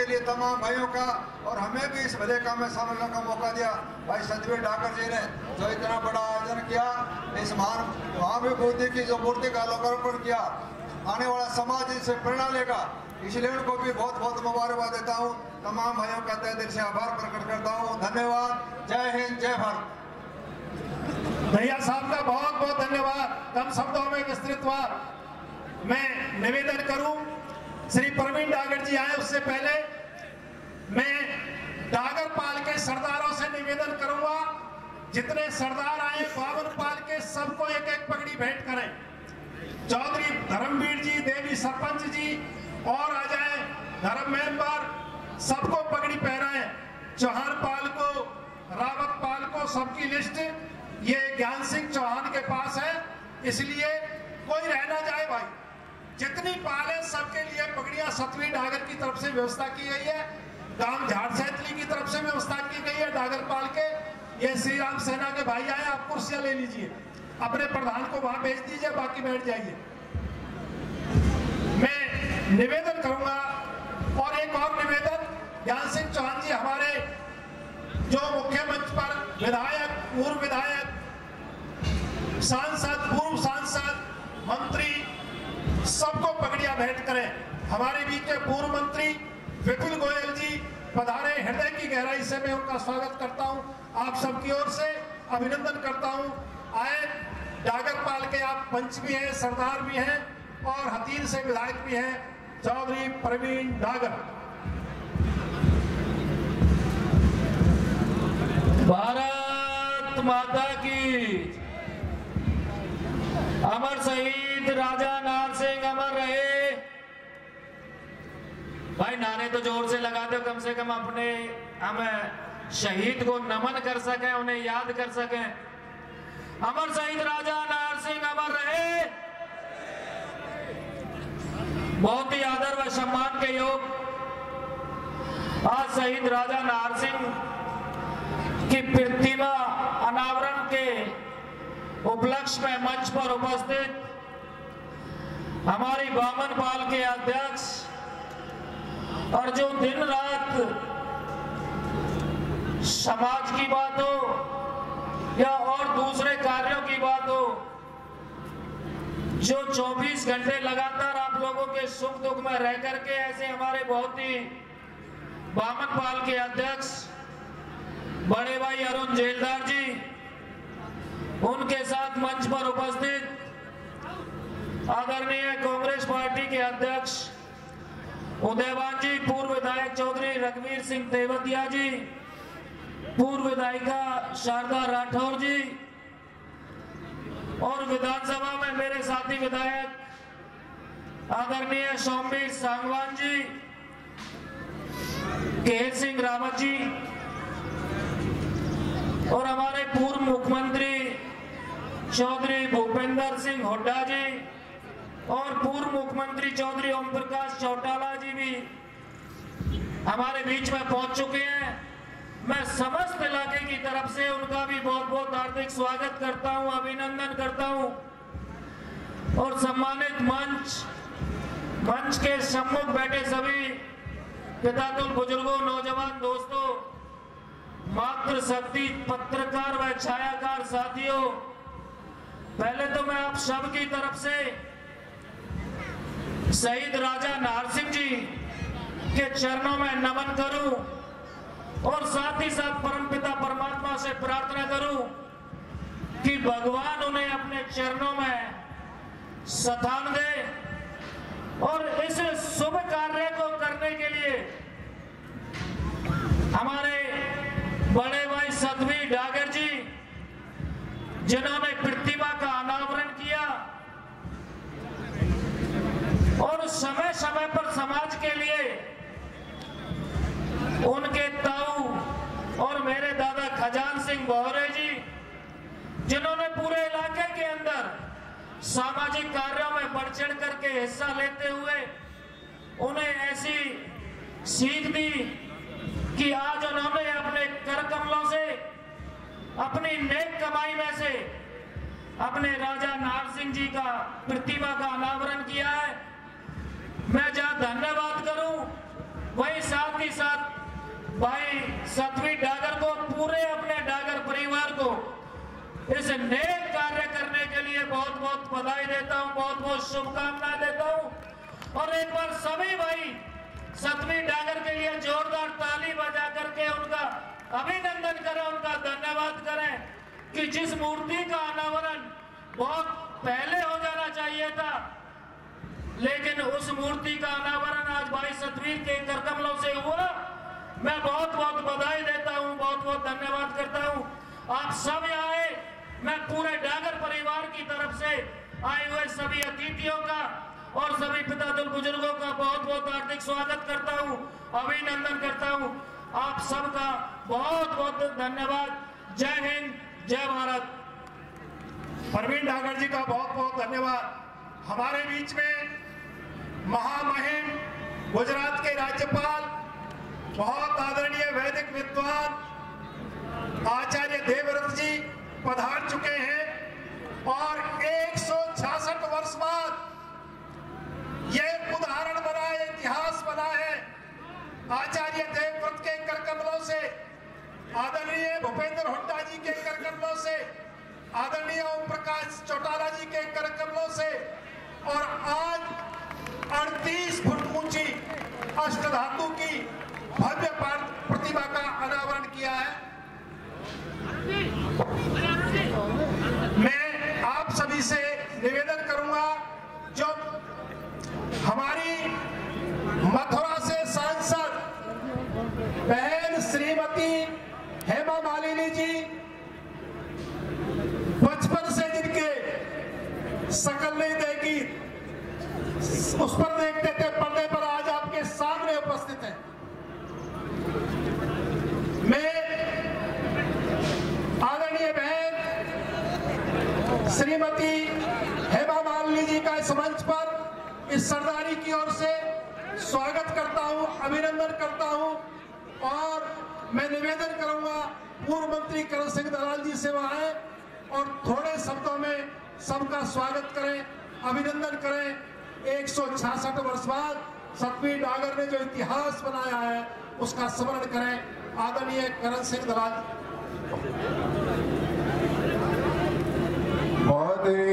के लिए तमाम भाइयों का और हमें भी इस भले काम में शामिल होने का मौका दिया भाई सतवीर डागर जी ने, जो इतना बड़ा आयोजन किया, इस महाविभूति की जो मूर्ति का लोकार्पण किया, आने वाला समाज इससे प्रेरणा लेगा, इसलिए उनको भी बहुत बहुत मुबारकबाद देता हूँ। तमाम भाइयों का तहे दिल से आभार प्रकट करता हूँ। धन्यवाद। जय हिंद, जय भारत। भैया साहब का बहुत बहुत धन्यवाद। कम शब्दों में विस्तृतवार मैं निवेदन करूं, श्री प्रवीण डागर जी आए उससे पहले मैं डागर पाल के सरदारों से निवेदन करूंगा, जितने सरदार आए बावन पाल के सबको एक एक पगड़ी भेंट करें। चौधरी धर्मवीर जी, देवी सरपंच जी और आ जाए धर्म मेंबर, सबको पगड़ी पहनाएं। चौहान पाल को, रावत पाल को, सबकी लिस्ट ये ज्ञान सिंह चौहान के पास है, इसलिए कोई रह ना जाए भाई। जितनी पाल है सबके लिए पगड़ियां सतवीर डागर की तरफ से व्यवस्था की गई है, गांव झाड़ सैतली की तरफ से व्यवस्था की गई है डागर पाल के। ये श्री राम सेना के भाई आए, आप कुर्सियां ले लीजिए, अपने प्रधान को वहां भेज दीजिए, बाकी बैठ जाइए। मैं निवेदन करूंगा और एक और निवेदन, ज्ञान सिंह चौहान जी हमारे जो मुख्य मंच पर विधायक, पूर्व विधायक, सांसद, पूर्व सांसद, मंत्री, सबको पगड़ियां भेंट करें। हमारे बीच के पूर्व मंत्री विपुल गोयल जी पधारे, हृदय की गहराई से मैं उनका स्वागत करता हूं, आप सबकी ओर से अभिनंदन करता हूं। आए डागर पाल के आप पंच भी हैं, सरदार भी हैं और हतीर से विधायक भी हैं, चौधरी प्रवीण डागर। भारत माता की, अमर शहीद राजा नार सिंह अमर रहे। भाई नारे तो जोर से लगा दो, कम से कम अपने हम शहीद को नमन कर सकें, उन्हें याद कर सकें। अमर शहीद राजा नार सिंह अमर रहे। बहुत ही आदर व सम्मान के योग आज शहीद राजा नार सिंह की प्रतिमा अनावरण के उपलक्ष्य में मंच पर उपस्थित हमारी बामन पाल के अध्यक्ष और जो दिन रात समाज की बात हो या और दूसरे कार्यों की बात हो, जो 24 घंटे लगातार आप लोगों के सुख दुख में रह करके ऐसे हमारे बहुत ही बामन पाल के अध्यक्ष बड़े भाई अरुण जेलदार जी, उनके साथ मंच पर उपस्थित आदरणीय कांग्रेस पार्टी के अध्यक्ष उदयवान जी, पूर्व विधायक चौधरी रघुवीर सिंह तेवतिया जी, पूर्व विधायिका शारदा राठौर जी और विधानसभा में मेरे साथी विधायक आदरणीय सोमवीर सांगवान जी, केहर सिंह रावत जी और हमारे पूर्व मुख्यमंत्री चौधरी भूपेंद्र सिंह हुड्डा जी और पूर्व मुख्यमंत्री चौधरी ओम प्रकाश चौटाला जी भी हमारे बीच में पहुंच चुके हैं। मैं समस्त इलाके की तरफ से उनका भी बहुत बहुत हार्दिक स्वागत करता हूं, अभिनंदन करता हूं। और सम्मानित मंच के सम्मुख बैठे सभी पितातुल बुजुर्गों, नौजवान दोस्तों, मातृशक्ति पत्रकार व छायाकार साथियों, पहले तो मैं आप सब की तरफ से शहीद राजा नार सिंह जी के चरणों में नमन करूं और साथ ही साथ परमपिता परमात्मा से प्रार्थना करूं कि भगवान उन्हें अपने चरणों में स्थान दे और इस शुभ कार्य को करने के लिए हमारे बड़े भाई सतवीर डागर जी, जिन्होंने प्रतिमा का अनावरण किया और समय समय पर समाज के लिए उनके ताऊ और मेरे दादा खजान सिंह बोहरे जी, जिन्होंने पूरे इलाके के अंदर सामाजिक कार्यों में बढ़ चढ़ करके हिस्सा लेते हुए उन्हें ऐसी सीख दी कि आज उन्होंने अपने कर कमलों से, अपनी नेक कमाई में से अपने राजा नार सिंह जी का प्रतिमा का अनावरण किया है। मैं जहां धन्यवाद करूं, वही साथ ही ही साथ भाई सतवीर डागर को, पूरे अपने डागर परिवार को इस नेक कार्य करने के लिए बहुत बहुत बधाई देता हूं, बहुत बहुत शुभकामनाएं देता हूं। और एक बार सभी भाई सतवीर डागर के लिए जोरदार ताली बजा करके उनका अभिनंदन करें, उनका धन्यवाद करें कि जिस मूर्ति का अनावरण बहुत पहले हो जाना चाहिए था, लेकिन उस मूर्ति का अनावरण आज भाई सतवीर के करकमलों से हुआ। मैं बहुत बहुत बधाई देता हूं, बहुत बहुत धन्यवाद करता हूं। आप सब आए, मैं पूरे डागर परिवार की तरफ से आए हुए सभी अतिथियों का और सभी पितादुल बुजुर्गों का बहुत बहुत हार्दिक स्वागत करता हूं, अभिनंदन करता हूं। आप सबका बहुत बहुत धन्यवाद। जय हिंद, जय भारत। प्रवीण डागर जी का बहुत बहुत धन्यवाद। हमारे बीच में महामहिम गुजरात के राज्यपाल, बहुत आदरणीय वैदिक विद्वान आचार्य देवव्रत जी पधार चुके हैं और 166 वर्ष बाद यह उदाहरण बना है, इतिहास बना है। आचार्य देवव्रत के करकमलों से, आदरणीय भूपेंद्र हुड्डा जी के करकमलों से, आदरणीय ओम प्रकाश चौटाला जी के करकमलों से और आज 38 फुट ऊंची अष्टधातु की भव्य प्रतिमा का अनावरण किया है। मैं आप सभी से निवेदन करूंगा, जो हमारी मथुरा से सांसद बहन श्रीमती हेमा मालिनी जी, बचपन से जिनके शकल नहीं देखी, उस पर देखते थे पर्दे पर, आज आपके सामने उपस्थित है। मैं आदरणीय बहन श्रीमती हेमा मालिनी जी का इस मंच पर इस सरदारी की ओर से स्वागत करता हूं, अभिनंदन करता हूं और मैं निवेदन करूंगा पूर्व मंत्री करण सिंह दलाल जी से वहां आए और थोड़े शब्दों में सबका स्वागत करें, अभिनंदन करें। 166 वर्ष बाद सतवीर डागर ने जो इतिहास बनाया है उसका स्मरण करें। आदरणीय करण सिंह दलाल। बहुत ही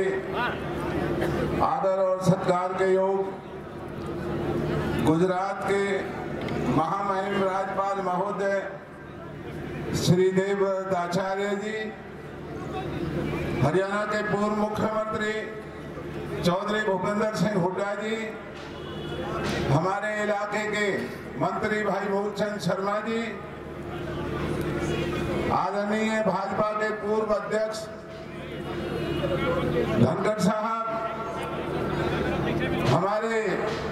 आदर और सत्कार के योग गुजरात के महामहिम राज्यपाल महोदय श्री देवव्रत आचार्य जी, हरियाणा के पूर्व मुख्यमंत्री चौधरी भूपेंद्र सिंह हुड्डा जी, हमारे इलाके के मंत्री भाई मूलचंद शर्मा जी, आदरणीय भाजपा के पूर्व अध्यक्ष धनखड़ साहब, हमारे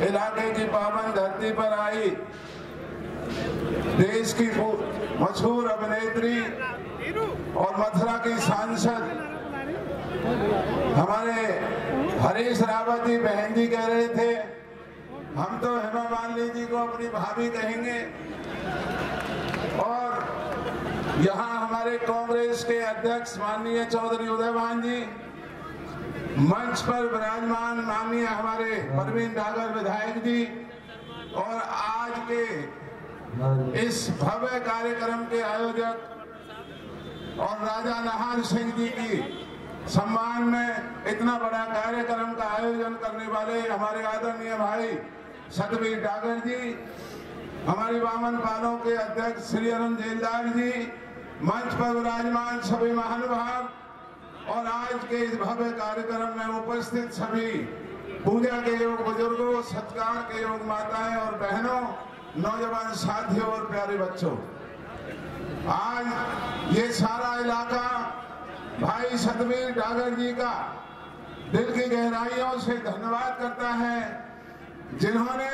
इलाके की पावन धरती पर आई देश की मशहूर अभिनेत्री और मथुरा की सांसद हमारे हरीश रावत जी, बहन जी कह रहे थे, हम तो हेमा मालिनी जी को अपनी भाभी कहेंगे। और यहाँ हमारे कांग्रेस के अध्यक्ष माननीय चौधरी उदयभान जी, मंच पर विराजमान माननीय हमारे प्रवीण डागर विधायक जी और आज के इस भव्य कार्यक्रम के आयोजक और राजा नाहर सिंह जी की सम्मान में इतना बड़ा कार्यक्रम का आयोजन करने वाले हमारे आदरणीय भाई सतवीर डागर जी, हमारी वामन पालों के अध्यक्ष श्री अरुण जेलदार जी, मंच पर विराजमान सभी महानुभाव और आज के इस भव्य कार्यक्रम में उपस्थित सभी पूजा के योग बुजुर्गों, सत्कार के योग माताएं और बहनों, नौजवान साथियों और प्यारे बच्चों, आज ये सारा इलाका भाई सतवीर डागर जी का दिल की गहराइयों से धन्यवाद करता है, जिन्होंने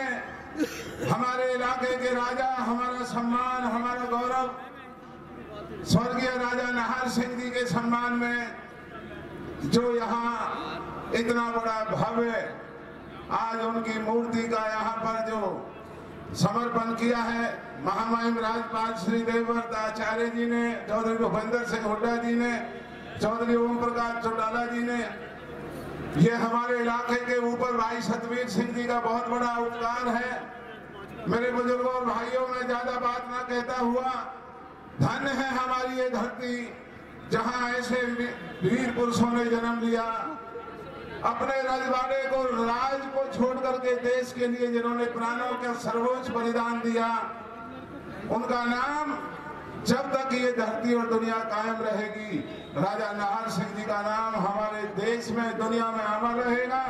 हमारे इलाके के राजा, हमारा सम्मान, हमारा गौरव स्वर्गीय राजा नाहर सिंह जी के सम्मान में जो यहाँ इतना बड़ा भव्य आज उनकी मूर्ति का यहाँ पर जो समर्पण किया है, महामहिम राज्यपाल श्री देवव्रत आचार्य जी ने, चौधरी भूपेंद्र सिंह हुड्डा जी ने, चौधरी ओम प्रकाश चौटाला जी ने, ये हमारे इलाके के ऊपर भाई सतवीर सिंह जी का बहुत बड़ा उपकार है। मेरे बुजुर्गों और भाइयों, में ज्यादा बात ना कहता हुआ, धन्य है हमारी ये धरती जहां ऐसे वीर पुरुषों ने जन्म लिया, अपने रजवाड़े को, राज को छोड़ करके देश के लिए जिन्होंने प्राणों का सर्वोच्च बलिदान दिया, उनका नाम जब तक ये धरती और दुनिया कायम रहेगी, राजा नाहर सिंह जी का नाम हमारे देश में, दुनिया में अमर रहेगा।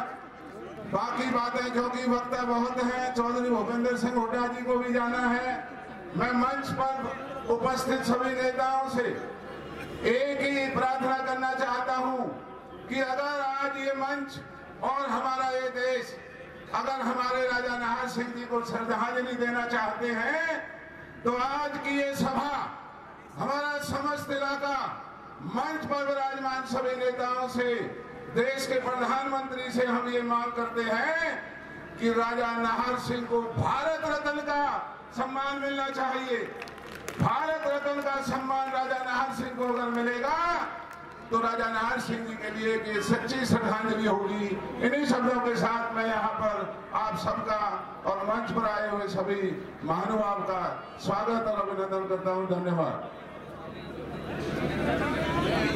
बाकी बातें, क्योंकि वक्ता बहुत हैं, चौधरी भूपेंद्र सिंह हुड्डा जी को भी जाना है। मैं मंच पर उपस्थित सभी नेताओं से एक ही प्रार्थना करना चाहता हूं कि अगर आज ये मंच और हमारा ये देश अगर हमारे राजा नाहर सिंह जी को श्रद्धांजलि देना चाहते हैं, तो आज की ये सभा, हमारा समस्त इलाका, मंच पर विराजमान सभी नेताओं से, देश के प्रधानमंत्री से हम ये मांग करते हैं कि राजा नाहर सिंह को भारत रत्न का सम्मान मिलना चाहिए। भारत रत्न का सम्मान राजा नाहर सिंह को अगर मिलेगा तो राजा नाहर सिंह जी के लिए ये सच्ची श्रद्धांजलि होगी। इन्हीं शब्दों के साथ मैं यहाँ पर आप सबका और मंच पर आए हुए सभी महानुभाव का स्वागत और अभिनंदन करता हूँ। धन्यवाद।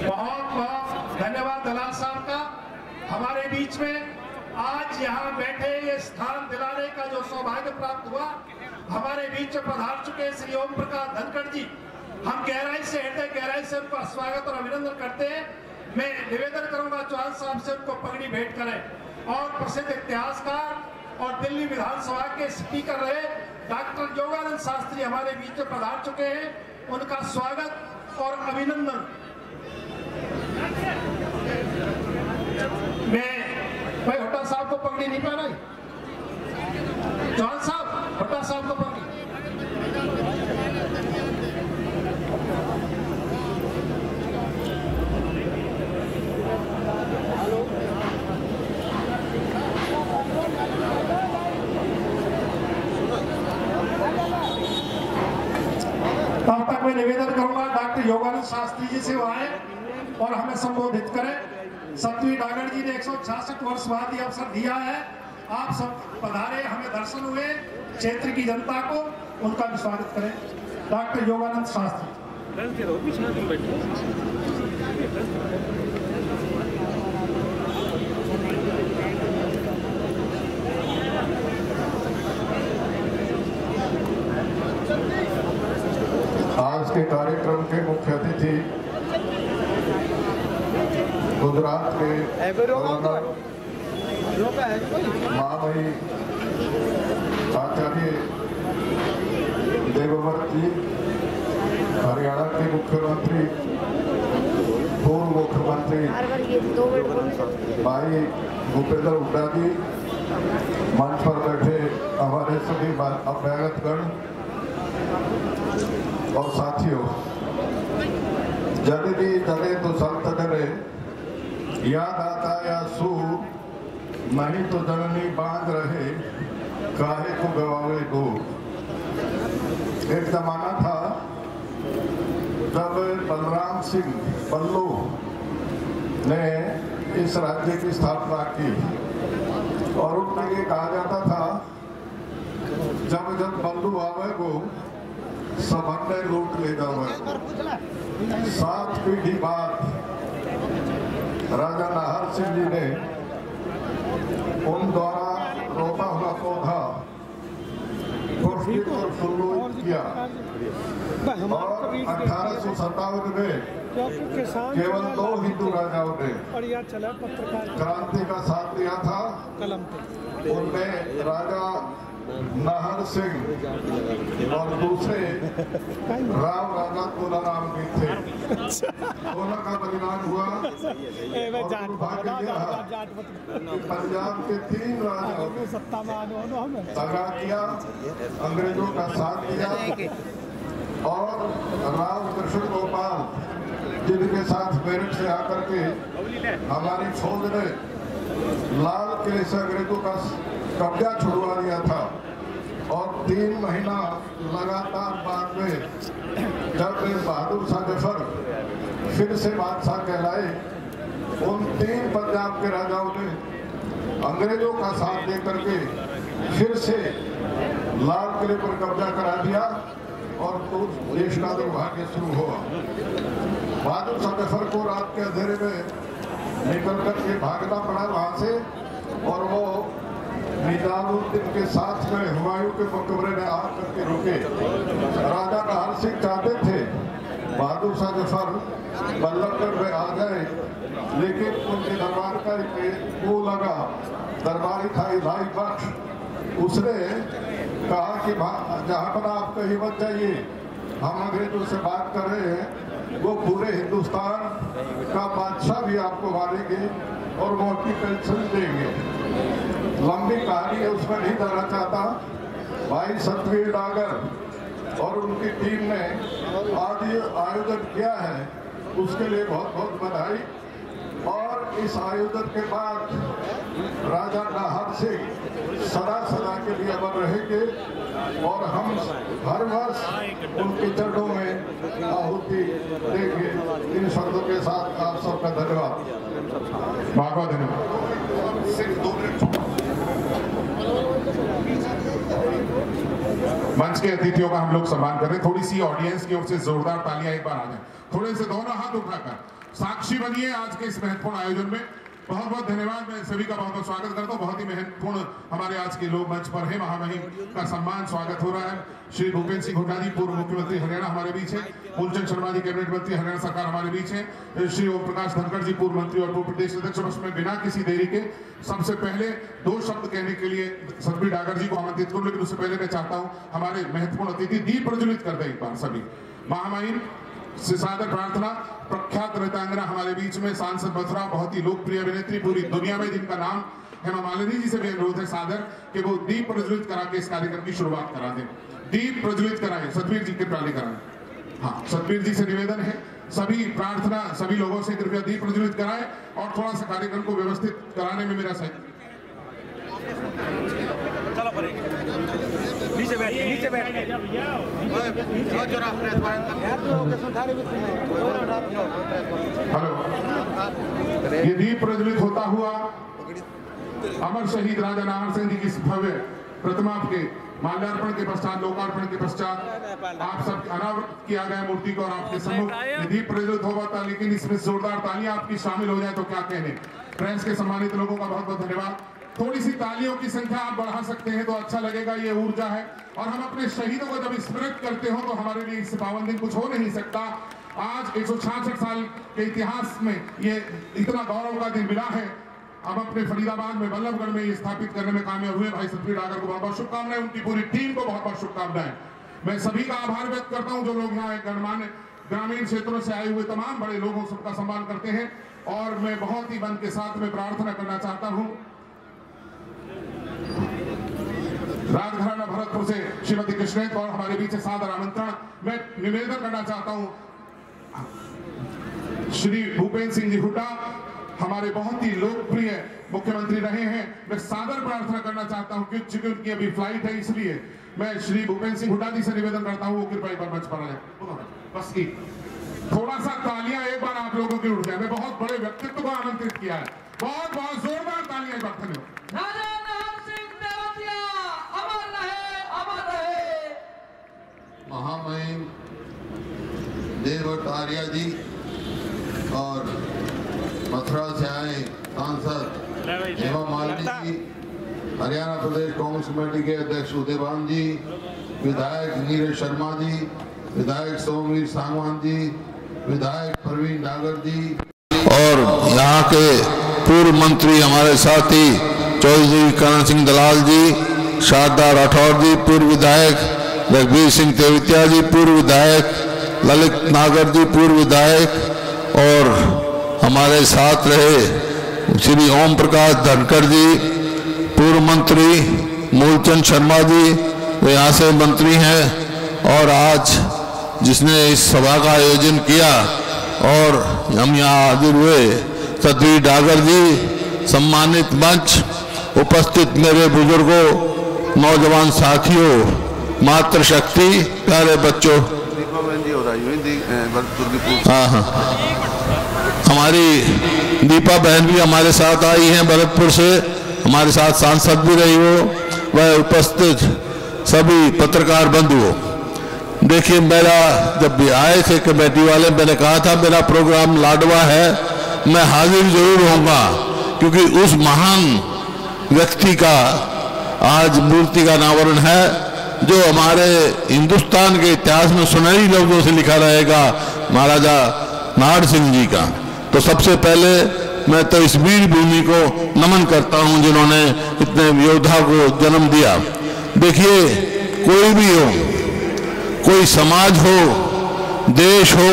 बहुत बहुत धन्यवाद दलाल साहब का। हमारे बीच में आज यहाँ बैठे ये स्थान दिलाने का जो सौभाग्य प्राप्त हुआ, हमारे बीच में पधार चुके श्री ओम प्रकाश धनखड़ जी, हम गहराई से, हृदय गहराई से उनका स्वागत और अभिनंदन करते हैं। मैं निवेदन करूंगा चौहान साहब से उनको पगड़ी भेंट करें। और प्रसिद्ध इतिहासकार और दिल्ली विधानसभा के स्पीकर रहे डॉक्टर योगानंद शास्त्री हमारे बीच में पधार चुके हैं, उनका स्वागत और अभिनंदन। मैं भाई हुड्डा साहब को पगड़ी नहीं पहनाई, चौहान साहब हुड्डा साहब को पगड़ी। तब तक मैं निवेदन करूंगा डॉक्टर योगानंद शास्त्री जी से वो आए और हमें संबोधित करें। सतवी डागर जी ने 166 वर्ष बाद ये अवसर दिया है, आप सब पधारे, हमें दर्शन हुए, क्षेत्र की जनता को उनका भी स्वागत करें। डॉक्टर योगानंद शास्त्री। आज के कार्यक्रम के मुख्य अतिथि गुजरात के महामहिम आचार्य देवव्रत जी, हरियाणा के मुख्यमंत्री, पूर्व मुख्यमंत्री भाई भूपेंद्र हुड्डा जी, मंच पर बैठे हमारे सभी अभ्यागतगण और साथियों, जननी जने तो संत करे, याद आता या सू, नहीं तो जननी बांध रहे, काहे को गवावे दो। एक जमाना था जब बलराम सिंह पल्लू ने इस राज्य की स्थापना की और उनमें ये कहा जाता था जब जब बल्लू आवे को सबने लूट ले जावे। 7 पीढ़ी बाद राजा नाहर सिंह जी ने उन द्वारा रोपा हुआ पौधा पुष्पित और फुल्लुत किया और 1857 में केवल 2 हिंदू राजाओं ने क्रांति का साथ दिया था। उनमें राजा नाहर सिंह और दूसरे राव राजा तुलाराम भी थे। दोनों का बलिदान हुआ और पंजाब के 3 राजाओं ने दगा किया, अंग्रेजों का साथ दिया और राव कृष्ण गोपाल जिनके साथ मेरठ से आकर के हमारी फौज ने लाल किले से अंग्रेजों का कब्जा छुड़वा लिया था और 3 महीना लगातार बाद में जब बहादुर शाह जफर फिर से बादशाह कहलाए, उन 3 पंजाब के राजाओं ने अंग्रेजों का साथ देकर के फिर से लाल किले पर कब्जा करा दिया और तो देश का दुर्भाग्य शुरू हुआ। बहादुर शाह जफर को रात के अंधेरे में निकल करके भागना पड़ा वहां से, और वो निजामुद्दीन के साथ में हुमायूं के मकबरे में आकर के रुके। राजा नाहर सिंह चाहते थे बहादुर शाह जफर बल्लभगढ़ में आ जाए, लेकिन उनके दरबार का वो लगा, दरबारी था इलाही बख्श, उसने कहा कि जहाँ पर आप कहीं मत जाइए, हम अंग्रेजों से बात कर रहे हैं, वो पूरे हिंदुस्तान का बादशाह भी आपको मारेंगे और वो आपकी पेंशन देंगे। लंबी कहानी है, उसमें नहीं जाना चाहता। भाई सतवीर डागर और उनकी टीम ने आज ये आयोजन किया है, उसके लिए बहुत बहुत बधाई। और इस आयोजन के बाद राजा नाहर सिंह सदा सदा के लिए अमर रहेंगे और हम हर वर्ष उनके चरणों में आहुति देंगे। इन शब्दों के साथ आप सबका धन्यवाद। बहुत बहुत धन्यवाद। सिर्फ 2 मिनट। मंच के अतिथियों का हम लोग सम्मान कर रहे हैं। थोड़ी सी ऑडियंस की ओर से जोरदार तालियां एक बार आ जाए, थोड़े से दोनों हाथ उठाकर साक्षी बनिए आज के इस महत्वपूर्ण आयोजन में। बहुत बहुत धन्यवाद। मैं सभी का बहुत बहुत स्वागत करता हूँ। बहुत ही महत्वपूर्ण हमारे आज के लोग मंच पर है। महामहिम का सम्मान स्वागत हो रहा है। श्री भूपेंद्र सिंह हुड्डा जी पूर्व मुख्यमंत्री हरियाणा हमारे बीच है। मूलचंद शर्मा जी कैबिनेट मंत्री हरियाणा सरकार हमारे बीच है। श्री ओम प्रकाश धनखड़ जी पूर्व मंत्री और पूर्व प्रदेश अध्यक्ष। बस में बिना किसी देरी के सबसे पहले 2 शब्द कहने के लिए सतवीर डागर जी को आमंत्रित करूं, लेकिन उससे पहले मैं चाहता हूं हमारे महत्वपूर्ण अतिथि दीप प्रज्वलित कर दें एक बार सभी। महामहिम से सादर प्रार्थना। प्रख्यात नृत्यांगना हमारे बीच में सांसद मथुरा, बहुत ही लोकप्रिय अभिनेत्री पूरी दुनिया में जिनका नाम हेमा मालिनी जी से भी अनुरोध है सादर कि वो दीप प्रज्वलित करा के इस कार्यक्रम की शुरुआत करा दें। दीप प्रज्वलित कराएं। सतवीर जी कृपया कराएं। हाँ, सतवीर जी से निवेदन है, सभी प्रार्थना सभी लोगों से कृपया दीप प्रज्वलित कराएं और थोड़ा सा कार्यक्रम को व्यवस्थित कराने में मेरा सहयोग। नीचे बैठ हेलो, ये दीप प्रज्वलित होता हुआ अमर शहीद राजा नाहर सिंह जी की भव्य प्रतिमा के माल्यार्पण के पश्चात, लोकार्पण के पश्चात आप सब अनावृत किया गया मूर्ति को और आपके सम्मुख दीप प्रज्वलित हुआ था। लेकिन इसमें जोरदार तालियां आपकी शामिल हो जाए तो क्या कहने। प्रेस के सम्मानित लोगों का बहुत बहुत धन्यवाद। थोड़ी सी तालियों की संख्या आप बढ़ा सकते हैं तो अच्छा लगेगा। ये ऊर्जा है और हम अपने शहीदों को जब स्मृत करते हो तो हमारे लिए इससे पावन दिन कुछ हो नहीं सकता। आज 166 साल के इतिहास में ये इतना गौरव का दिन मिला है। हम अपने फरीदाबाद में बल्लभगढ़ में ये स्थापित करने में कामयाब हुए। भाई सतवीर डागर को बहुत बहुत शुभकामनाएं, उनकी पूरी टीम को बहुत बहुत शुभकामनाएं। मैं सभी का आभार व्यक्त करता हूं जो लोग यहाँ गणमान्य ग्रामीण क्षेत्रों से आए हुए तमाम बड़े लोगों सबका सम्मान करते हैं। और मैं बहुत ही मन के साथ में प्रार्थना करना चाहता हूं राजघराना भरतपुर से श्रीमती कृष्णेश कौर हमारे बीच सादर आमंत्रण। मैं निवेदन करना चाहता हूं श्री भूपेंद्र सिंह जी हुड्डा हमारे बहुत ही लोकप्रिय मुख्यमंत्री रहे हैं। मैं सादर प्रार्थना करना चाहता हूं क्योंकि उनकी अभी फ्लाइट है, इसलिए मैं श्री भूपेंद्र सिंह हुड्डा जी से निवेदन करता हूं वो कृपया एक बार मंच पर आ जाए। बस की थोड़ा सा तालियां एक बार आप लोगों की उठ जाए। मैं बहुत बड़े व्यक्तित्व को आमंत्रित किया है। बहुत बहुत जोरदार तालियां एक बार। धन्यवाद। महामहिम देवव्रत आर्या जी और मथुरा से आए सांसद हेमा मालिनी जी, हरियाणा प्रदेश कांग्रेस कमेटी के अध्यक्ष उदयभान जी, विधायक नीरज शर्मा जी, विधायक सोमवीर सांगवान जी, विधायक प्रवीण डागर जी और यहाँ के पूर्व मंत्री हमारे साथी चौधरी करण सिंह दलाल जी, शारदा राठौर जी, पूर्व विधायक रघुवीर सिंह तेवतिया जी, पूर्व विधायक ललित नागर जी, पूर्व विधायक, और हमारे साथ रहे श्री ओम प्रकाश धनखड़ जी, पूर्व मंत्री मूलचंद शर्मा जी, वे यहाँ से मंत्री हैं, और आज जिसने इस सभा का आयोजन किया और हम यहाँ हाजिर हुए सतवीर डागर जी, सम्मानित मंच, उपस्थित मेरे बुजुर्गों, नौजवान साथियों, मातृशक्ति, प्यारे बच्चों। हाँ हाँ, हमारी दीपा बहन भी हमारे साथ आई हैं भरतपुर से, हमारे साथ सांसद भी रही हो, व उपस्थित सभी पत्रकार बंधुओं, देखिए मेरा जब भी आए थे कमेटी वाले, मैंने कहा था मेरा प्रोग्राम लाडवा है, मैं हाजिर जरूर होऊंगा, क्योंकि उस महान व्यक्ति का आज मूर्ति का अनावरण है जो हमारे हिंदुस्तान के इतिहास में सुनहरी लफ्जों से लिखा रहेगा, महाराजा नाहर सिंह जी का। तो सबसे पहले मैं तो इस वीर भूमि को नमन करता हूं जिन्होंने इतने योद्धा को जन्म दिया। देखिए कोई भी हो, कोई समाज हो, देश हो,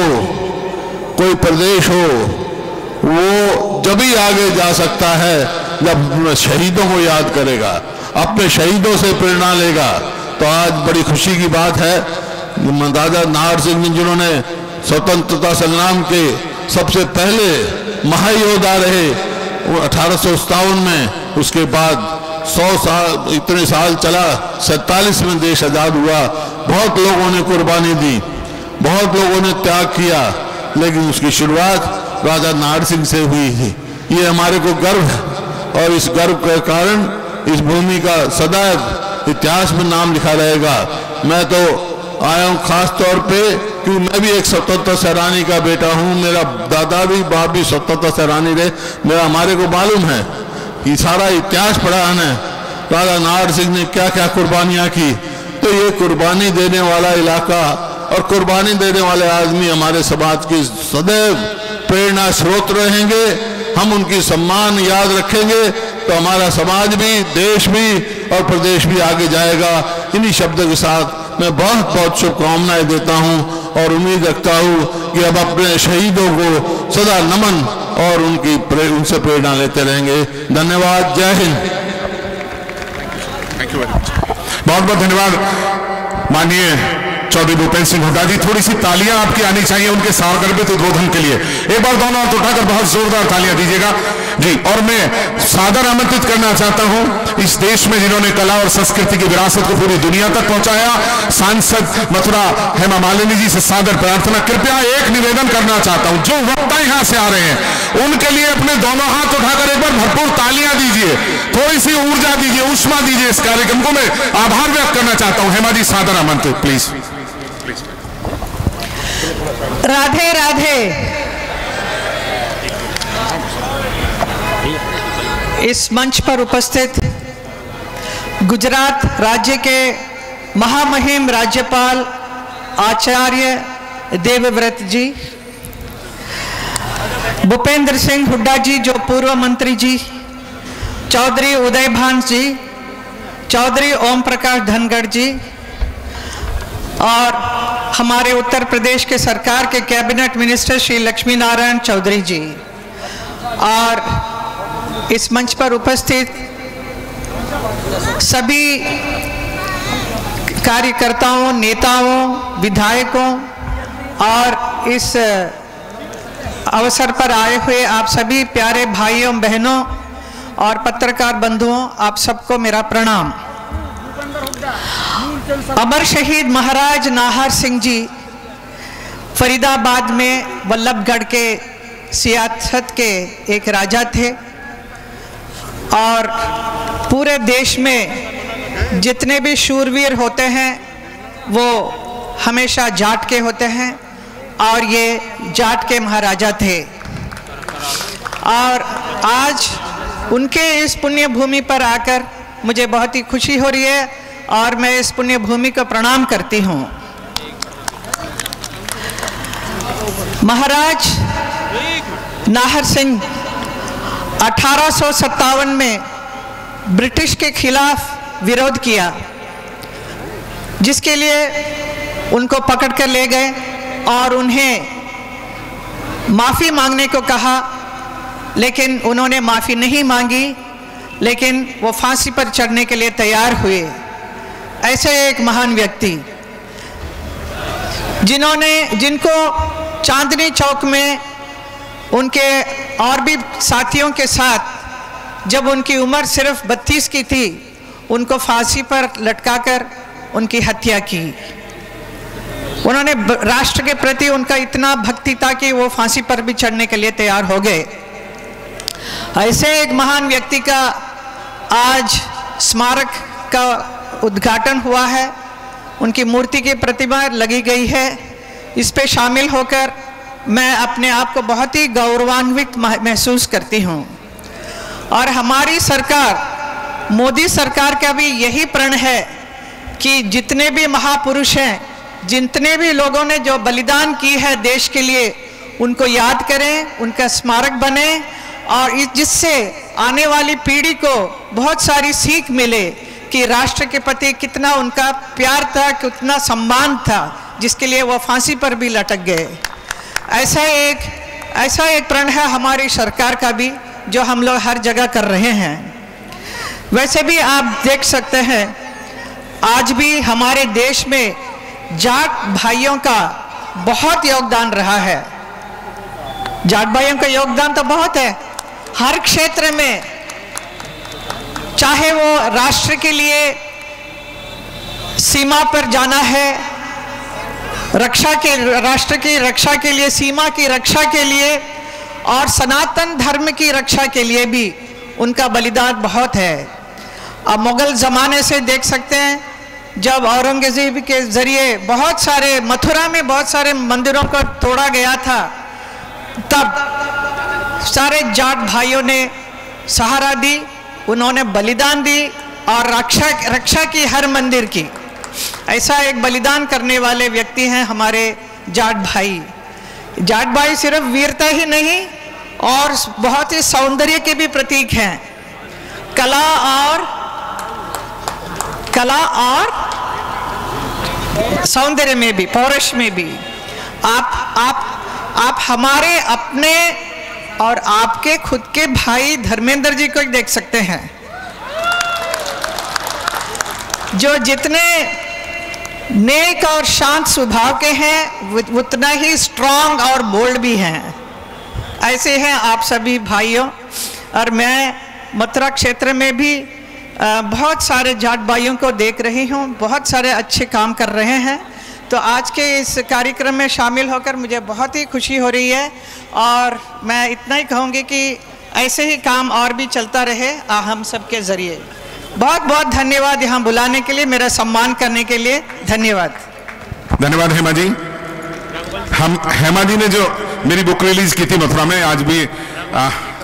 कोई प्रदेश हो, वो जब ही आगे जा सकता है जब शहीदों को याद करेगा, अपने शहीदों से प्रेरणा लेगा। तो आज बड़ी खुशी की बात है, महाराजा नाहर सिंह जी जिन्होंने स्वतंत्रता संग्राम के सबसे पहले महायोद्धा रहे 1857 में, उसके बाद 100 साल, इतने साल चला, 47 में देश आजाद हुआ। बहुत लोगों ने कुर्बानी दी, बहुत लोगों ने त्याग किया, लेकिन उसकी शुरुआत राजा नाहर सिंह से हुई थी। ये हमारे को गर्व है और इस गर्व के कारण इस भूमि का सदैव इतिहास में नाम लिखा रहेगा। मैं तो आया हूँ खास तौर पे क्योंकि मैं भी एक स्वतंत्रता सेनानी का बेटा हूँ, मेरा दादा भी बाप भी स्वतंत्रता सेनानी रहे। मेरा हमारे को मालूम है कि सारा इतिहास पढ़ा है राजा नाहर सिंह ने क्या क्या कुर्बानियाँ की। तो ये कुर्बानी देने वाला इलाका और कुर्बानी देने वाले आदमी हमारे समाज की सदैव प्रेरणा स्रोत रहेंगे। हम उनकी सम्मान याद रखेंगे तो हमारा समाज भी, देश भी और प्रदेश भी आगे जाएगा। इन्हीं शब्दों के साथ मैं बहुत बहुत शुभकामनाएं देता हूं और उम्मीद रखता हूं कि अब अपने शहीदों को सदा नमन और उनसे प्रेरणा लेते रहेंगे। धन्यवाद। जय Hind. Thank you very much. बहुत बहुत धन्यवाद माननीय चौधरी भूपेंद्र सिंह हुड्डा जी। थोड़ी सी तालियां आपकी आनी चाहिए उनके सारगर्भित उद्बोधन के लिए। एक बार दोनों हाथ उठाकर बहुत जोरदार तालियां दीजिएगा जी। और मैं सादर आमंत्रित करना चाहता हूं इस देश में जिन्होंने कला और संस्कृति की विरासत को पूरी दुनिया तक पहुंचाया, सांसद मथुरा हेमा मालिनी जी से सादर प्रार्थना। कृपया एक निवेदन करना चाहता हूं, जो वक्ता यहां से आ रहे हैं उनके लिए अपने दोनों हाथ उठाकर एक बार भरपूर तालियां दीजिए, थोड़ी सी ऊर्जा दीजिए, ऊष्मा दीजिए इस कार्यक्रम को। मैं आभार व्यक्त करना चाहता हूं। हेमा जी सादर आमंत्रित प्लीज। राधे राधे। इस मंच पर उपस्थित गुजरात राज्य के महामहिम राज्यपाल आचार्य देवव्रत जी, भूपेंद्र सिंह हुड्डा जी जो पूर्व मंत्री जी, चौधरी उदयभान जी, चौधरी ओम प्रकाश धनखड़ जी और हमारे उत्तर प्रदेश के सरकार के कैबिनेट मिनिस्टर श्री लक्ष्मी नारायण चौधरी जी और इस मंच पर उपस्थित सभी कार्यकर्ताओं, नेताओं, विधायकों और इस अवसर पर आए हुए आप सभी प्यारे भाइयों बहनों और पत्रकार बंधुओं, आप सबको मेरा प्रणाम। अमर शहीद महाराज नाहर सिंह जी फरीदाबाद में वल्लभगढ़ के सियासत के एक राजा थे और पूरे देश में जितने भी शूरवीर होते हैं वो हमेशा जाट के होते हैं और ये जाट के महाराजा थे। और आज उनके इस पुण्य भूमि पर आकर मुझे बहुत ही खुशी हो रही है और मैं इस पुण्य भूमि को प्रणाम करती हूँ। महाराज नाहर सिंह 1857 में ब्रिटिश के खिलाफ विरोध किया, जिसके लिए उनको पकड़ कर ले गए और उन्हें माफ़ी मांगने को कहा, लेकिन उन्होंने माफ़ी नहीं मांगी, लेकिन वो फांसी पर चढ़ने के लिए तैयार हुए। ऐसे एक महान व्यक्ति जिनको चांदनी चौक में उनके और भी साथियों के साथ जब उनकी उम्र सिर्फ 32 की थी, उनको फांसी पर लटकाकर उनकी हत्या की। उन्होंने राष्ट्र के प्रति उनका इतना भक्ति था कि वो फांसी पर भी चढ़ने के लिए तैयार हो गए। ऐसे एक महान व्यक्ति का आज स्मारक का उद्घाटन हुआ है, उनकी मूर्ति की प्रतिमा लगी गई है। इस पे शामिल होकर मैं अपने आप को बहुत ही गौरवान्वित महसूस करती हूँ। और हमारी सरकार, मोदी सरकार का भी यही प्रण है कि जितने भी महापुरुष हैं, जितने भी लोगों ने जो बलिदान की है देश के लिए, उनको याद करें, उनका स्मारक बने और जिससे आने वाली पीढ़ी को बहुत सारी सीख मिले कि राष्ट्र के प्रति कितना उनका प्यार था, कितना सम्मान था, जिसके लिए वो फांसी पर भी लटक गए। ऐसा एक प्रण है हमारी सरकार का भी, जो हम लोग हर जगह कर रहे हैं। वैसे भी आप देख सकते हैं आज भी हमारे देश में जाट भाइयों का बहुत योगदान रहा है। जाट भाइयों का योगदान तो बहुत है हर क्षेत्र में, चाहे वो राष्ट्र के लिए सीमा पर जाना है, राष्ट्र की रक्षा के लिए, सीमा की रक्षा के लिए और सनातन धर्म की रक्षा के लिए भी उनका बलिदान बहुत है। अब मुगल ज़माने से देख सकते हैं, जब औरंगजेब के ज़रिए बहुत सारे मथुरा में बहुत सारे मंदिरों को तोड़ा गया था, तब सारे जाट भाइयों ने सहारा दी, उन्होंने बलिदान दी और रक्षा की हर मंदिर की। ऐसा एक बलिदान करने वाले व्यक्ति हैं हमारे जाट भाई। जाट भाई सिर्फ वीरता ही नहीं और बहुत ही सौंदर्य के भी प्रतीक हैं। कला और सौंदर्य में भी, पौरुष में भी। आप हमारे अपने और आपके खुद के भाई धर्मेंद्र जी को देख सकते हैं, जो जितने नेक और शांत स्वभाव के हैं, उतना ही स्ट्रांग और बोल्ड भी हैं। ऐसे हैं आप सभी भाइयों। और मैं मथुरा क्षेत्र में भी बहुत सारे जाट भाइयों को देख रही हूँ, बहुत सारे अच्छे काम कर रहे हैं। तो आज के इस कार्यक्रम में शामिल होकर मुझे बहुत ही खुशी हो रही है और मैं इतना ही कहूँगी कि ऐसे ही काम और भी चलता रहे हम सबके ज़रिए। बहुत बहुत धन्यवाद यहाँ बुलाने के लिए, मेरा सम्मान करने के लिए धन्यवाद। धन्यवाद हेमा जी। हम हेमा जी ने जो मेरी बुक रिलीज की थी मथुरा में, आज भी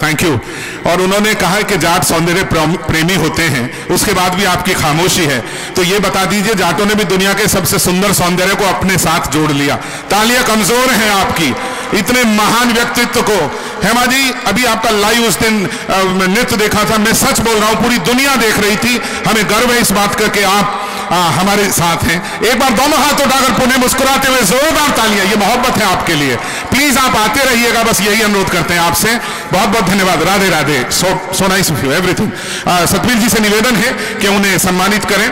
थैंक यू। और उन्होंने कहा कि जाट सौंदर्य प्रेमी होते हैं, उसके बाद भी आपकी खामोशी है। तो ये बता दीजिए, जाटों ने भी दुनिया के सबसे सुंदर सौंदर्य को अपने साथ जोड़ लिया। तालियां कमजोर हैं आपकी, इतने महान व्यक्तित्व को। हेमा जी, अभी आपका लाइव उस दिन नृत्य देखा था, मैं सच बोल रहा हूं पूरी दुनिया देख रही थी। हमें गर्व है इस बात का कि आप हमारे साथ हैं। एक बार दोनों हाथ उठाकर पुनः मुस्कुराते हुए जोरदार तालियां, ये मोहब्बत है आपके लिए। प्लीज आप आते रहिएगा, बस यही अनुरोध करते हैं आपसे। बहुत बहुत धन्यवाद। Radhe Radhe. So nice of you everything. Satbir ji से निवेदन है कि उन्हें सम्मानित करें।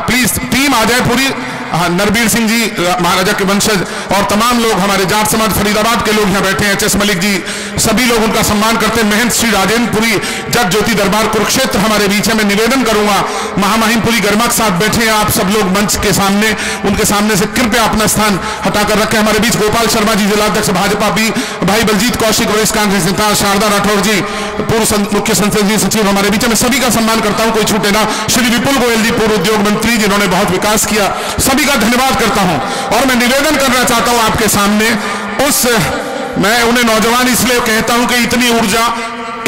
प्लीज टीम आ जाए पूरी। नरबीर सिंह जी महाराजा के वंशज और तमाम लोग, हमारे जाट समाज फरीदाबाद के लोग यहाँ बैठे हैं, एच.एस. मलिक जी, सभी लोग उनका सम्मान करते हैं। महंत श्री राजेंद्रपुरी, जग ज्योति दरबार कुरुक्षेत्र हमारे बीच है। मैं निवेदन करूंगा, महामहिमपुरी गर्मक साहब बैठे हैं, आप सब लोग मंच के सामने, उनके सामने से कृपया अपना स्थान हटाकर रखें। हमारे बीच गोपाल शर्मा जी, जिलाध्यक्ष भाजपा भी, भाई बलजीत कौशिक, वरिष्ठ कांग्रेस नेता, शारदा राठौर जी, पूर्व मुख्य संसदीय सचिव हमारे बीच है। मैं सभी का सम्मान करता हूं, कोई छूटे ना। श्री विपुल गोयल जी, पूर्व उद्योग मंत्री, जिन्होंने बहुत विकास किया, सभी का धन्यवाद करता हूं। और मैं निवेदन करना चाहता हूं आपके सामने, मैं उन्हें नौजवान इसलिए कहता हूं कि इतनी ऊर्जा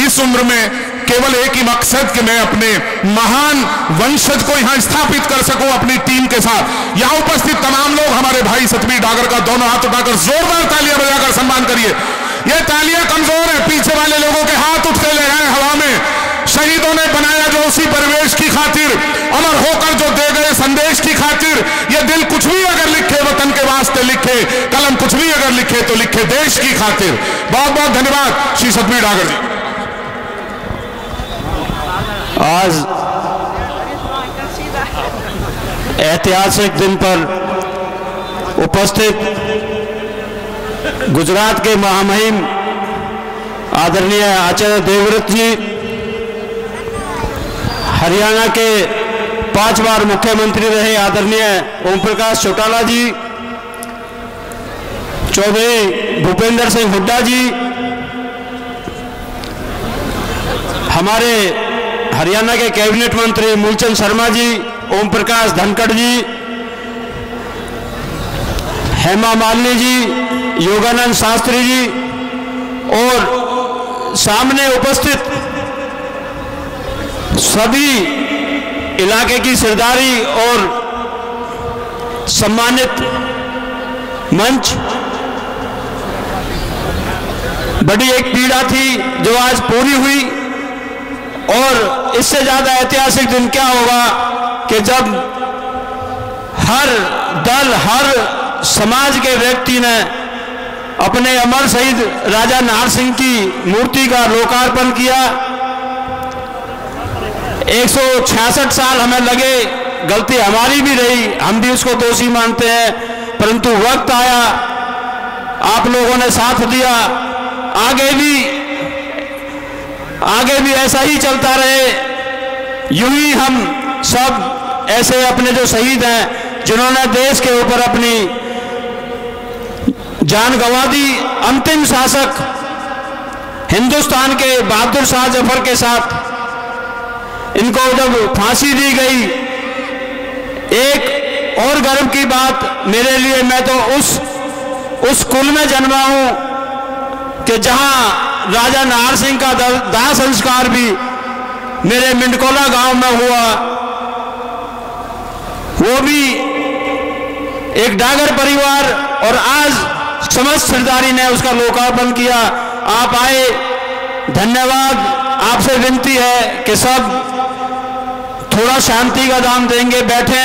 इस उम्र में, केवल एक ही मकसद कि मैं अपने महान वंशज को यहां स्थापित कर सकूं अपनी टीम के साथ। यहां उपस्थित तमाम लोग, हमारे भाई सतबीर डागर का दोनों हाथ उठाकर जोरदार तालियां बजाकर सम्मान करिए। ये तालियां कमजोर है, पीछे वाले लोगों के हाथ उठते ले गए हवा में। शहीदों ने बनाया जो उसी परिवेश की खातिर, अमर होकर जो दे गए संदेश की खातिर। ये दिल कुछ भी अगर लिखे वतन के वास्ते लिखे, कलम कुछ भी अगर लिखे तो लिखे देश की खातिर। बहुत बहुत धन्यवाद श्री सतबीर डागर जी। आज ऐतिहासिक दिन पर उपस्थित गुजरात के महामहिम आदरणीय आचार्य देवव्रत जी, हरियाणा के 5 बार मुख्यमंत्री रहे आदरणीय ओम प्रकाश चौटाला जी, चौधरी भूपेंद्र सिंह हुड्डा जी, हमारे हरियाणा के कैबिनेट मंत्री मूलचंद शर्मा जी, ओम प्रकाश धनखड़ जी, हेमा मालिनी जी, योगानंद शास्त्री जी और सामने उपस्थित सभी इलाके की सरदारी और सम्मानित मंच। बड़ी एक पीड़ा थी जो आज पूरी हुई, और इससे ज्यादा ऐतिहासिक दिन क्या होगा कि जब हर दल, हर समाज के व्यक्ति ने अपने अमर शहीद राजा नाहर सिंह की मूर्ति का लोकार्पण किया। 166 साल हमें लगे, गलती हमारी भी रही, हम भी उसको दोषी मानते हैं, परंतु वक्त आया, आप लोगों ने साथ दिया। आगे भी ऐसा ही चलता रहे, यूं ही हम सब ऐसे अपने जो शहीद हैं, जिन्होंने देश के ऊपर अपनी जान गंवा दी, अंतिम शासक हिंदुस्तान के बहादुर शाह जफर के साथ इनको जब फांसी दी गई, एक और गर्व की बात मेरे लिए, मैं तो उस कुल में जन्मा हूं कि जहां राजा नाहर सिंह का दाह संस्कार भी मेरे मिंडकोला गांव में हुआ, वो भी एक डागर परिवार, और आज समस्त सरदारी ने उसका लोकार्पण किया। आप आए, धन्यवाद। आपसे विनती है कि सब थोड़ा शांति का दान देंगे, बैठे।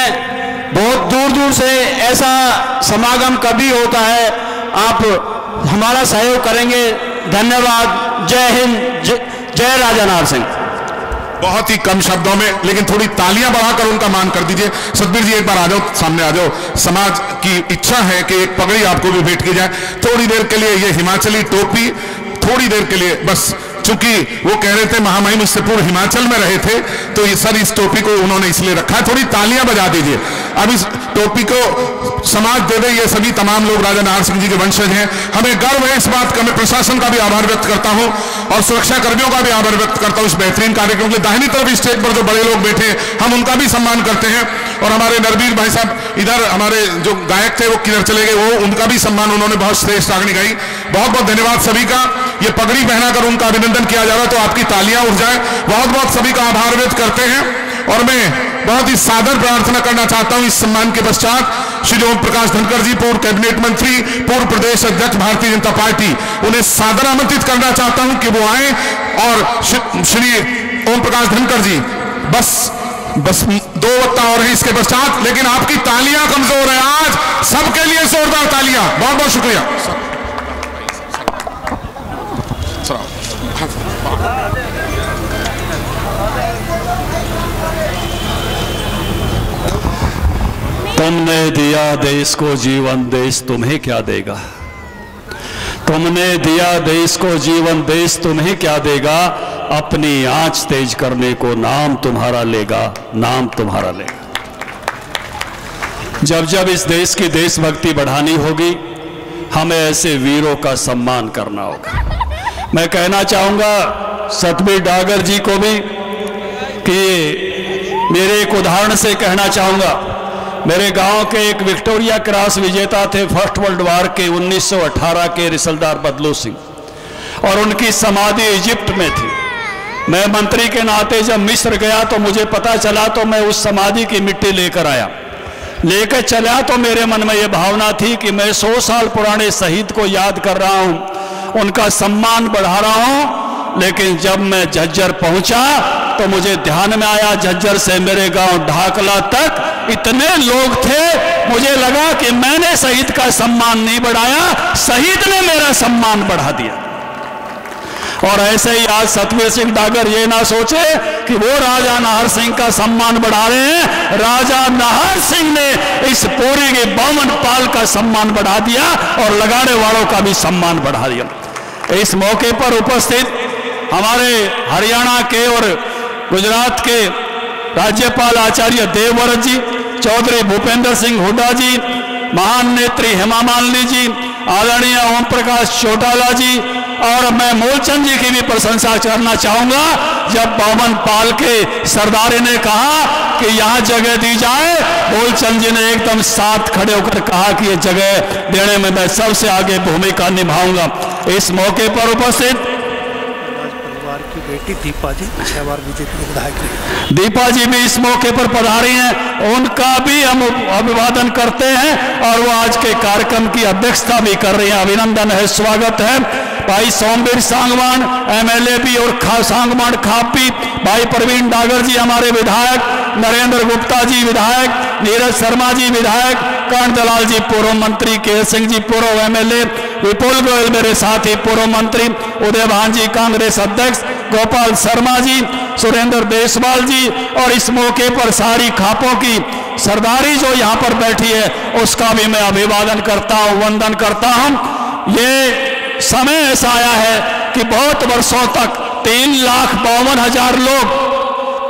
बहुत दूर दूर से ऐसा समागम कभी होता है, आप हमारा सहयोग करेंगे। धन्यवाद। जय हिंद, जय राजा नाहर सिंह। बहुत ही कम शब्दों में, लेकिन थोड़ी तालियां बढ़ाकर उनका मान कर दीजिए। सतबीर जी एक बार आ जाओ, सामने आ जाओ। समाज की इच्छा है कि एक पगड़ी आपको भी भेंट की जाए। थोड़ी देर के लिए ये हिमाचली टोपी, थोड़ी देर के लिए बस, चूंकि वो कह रहे थे महामहिम इससे पूर्व हिमाचल में रहे थे, तो ये सर इस टोपी को उन्होंने इसलिए रखा है। थोड़ी तालियां बजा दीजिए। अब इस टोपी को समाज दे दे, ये सभी तमाम लोग राजा नाहर सिंह जी के वंशज हैं। हमें गर्व है इस बात का। मैं प्रशासन का भी आभार व्यक्त करता हूं और सुरक्षा कर्मियों का भी आभार व्यक्त करता हूं इस बेहतरीन कार्यक्रम के लिए। दाहिनी तरफ स्टेज पर जो बड़े लोग बैठे, हम उनका भी सम्मान करते हैं। और हमारे नरवीर भाई साहब, इधर हमारे जो गायक थे वो किधर चले गए, वो उनका भी सम्मान, उन्होंने बहुत श्रेष्ठ रागनी गाई। बहुत बहुत धन्यवाद सभी का। ये पगड़ी पहनाकर उनका अभिनंदन किया जा रहा है, तो आपकी तालियां उठ जाए। बहुत बहुत सभी का आभार व्यक्त करते हैं। और मैं बहुत ही सादर प्रार्थना करना चाहता हूं इस सम्मान के पश्चात श्री ओम प्रकाश धनखड़ जी, पूर्व कैबिनेट मंत्री, पूर्व प्रदेश अध्यक्ष भारतीय जनता पार्टी, उन्हें सादर आमंत्रित करना चाहता हूं कि वो आए। और श्री ओम प्रकाश धनखड़ जी, बस 2 वक्ता और हैं इसके पश्चात, लेकिन आपकी तालियां कमजोर है। आज सबके लिए जोरदार तालियां। बहुत बहुत शुक्रिया। तुमने दिया देश को जीवन, देश तुम्हें क्या देगा। तुमने दिया देश को जीवन, देश तुम्हें क्या देगा। अपनी आंच तेज करने को नाम तुम्हारा लेगा, नाम तुम्हारा लेगा। जब जब इस देश की देशभक्ति बढ़ानी होगी, हमें ऐसे वीरों का सम्मान करना होगा। मैं कहना चाहूंगा सतबीर डागर जी को भी कि मेरे एक उदाहरण से कहना चाहूंगा। मेरे गांव के एक विक्टोरिया क्रॉस विजेता थे फर्स्ट वर्ल्ड वार के 1918 के रिसलदार बदलू सिंह, और उनकी समाधि इजिप्ट में थी। मैं मंत्री के नाते जब मिस्र गया तो मुझे पता चला, तो मैं उस समाधि की मिट्टी लेकर आया। लेकर चला तो मेरे मन में यह भावना थी कि मैं 100 साल पुराने शहीद को याद कर रहा हूं, उनका सम्मान बढ़ा रहा हूं। लेकिन जब मैं झज्जर पहुंचा तो मुझे ध्यान में आया, झज्जर से मेरे गांव ढाकला तक इतने लोग थे, मुझे लगा कि मैंने शहीद का सम्मान नहीं बढ़ाया, शहीद ने मेरा सम्मान बढ़ा दिया। और ऐसे ही आज सतबीर सिंह डागर ये ना सोचे कि वो राजा नाहर सिंह का सम्मान बढ़ा रहे हैं, राजा नाहर सिंह ने इस पूरी के 52 पाल का सम्मान बढ़ा दिया और लगाने वालों का भी सम्मान बढ़ा दिया। इस मौके पर उपस्थित हमारे हरियाणा के और गुजरात के राज्यपाल आचार्य देवव्रत जी, चौधरी भूपेंद्र सिंह हुड्डा जी, महान नेत्री हेमा मालिनी जी, आदरणीय ओम प्रकाश चौटाला जी, और मैं मूलचंद जी की भी प्रशंसा करना चाहूंगा। जब बावन पाल के सरदारी ने कहा कि यहाँ जगह दी जाए, मूलचंद जी ने एकदम साथ खड़े होकर कहा कि ये जगह देने में मैं सबसे आगे भूमिका निभाऊंगा। इस मौके पर उपस्थित बेटी दीपा जी 6 बार बीजेपी विधायक, दीपा जी भी इस मौके पर पधारी हैं, उनका भी हम अभिवादन करते हैं और वो आज के कार्यक्रम की अध्यक्षता भी कर रही हैं। अभिनंदन है, स्वागत है। भाई सोमवीर सांगवान एमएलए भी और सांगवान खापी, भाई प्रवीण डागर जी हमारे विधायक, नरेंद्र गुप्ता जी विधायक, नीरज शर्मा जी विधायक, कर्ण दलाल जी पूर्व मंत्री, केएल सिंह जी पूर्व एमएलए, विपुल गोयल मेरे साथी पूर्व मंत्री, उदय भान जी कांग्रेस अध्यक्ष, गोपाल शर्मा जी, सुरेंद्र देशवाल जी और इस मौके पर सारी खापों की सरदारी जो यहाँ पर बैठी है उसका भी मैं अभिवादन करता हूँ, वंदन करता हूँ। ये समय ऐसा आया है कि बहुत वर्षों तक 3,52,000 लोग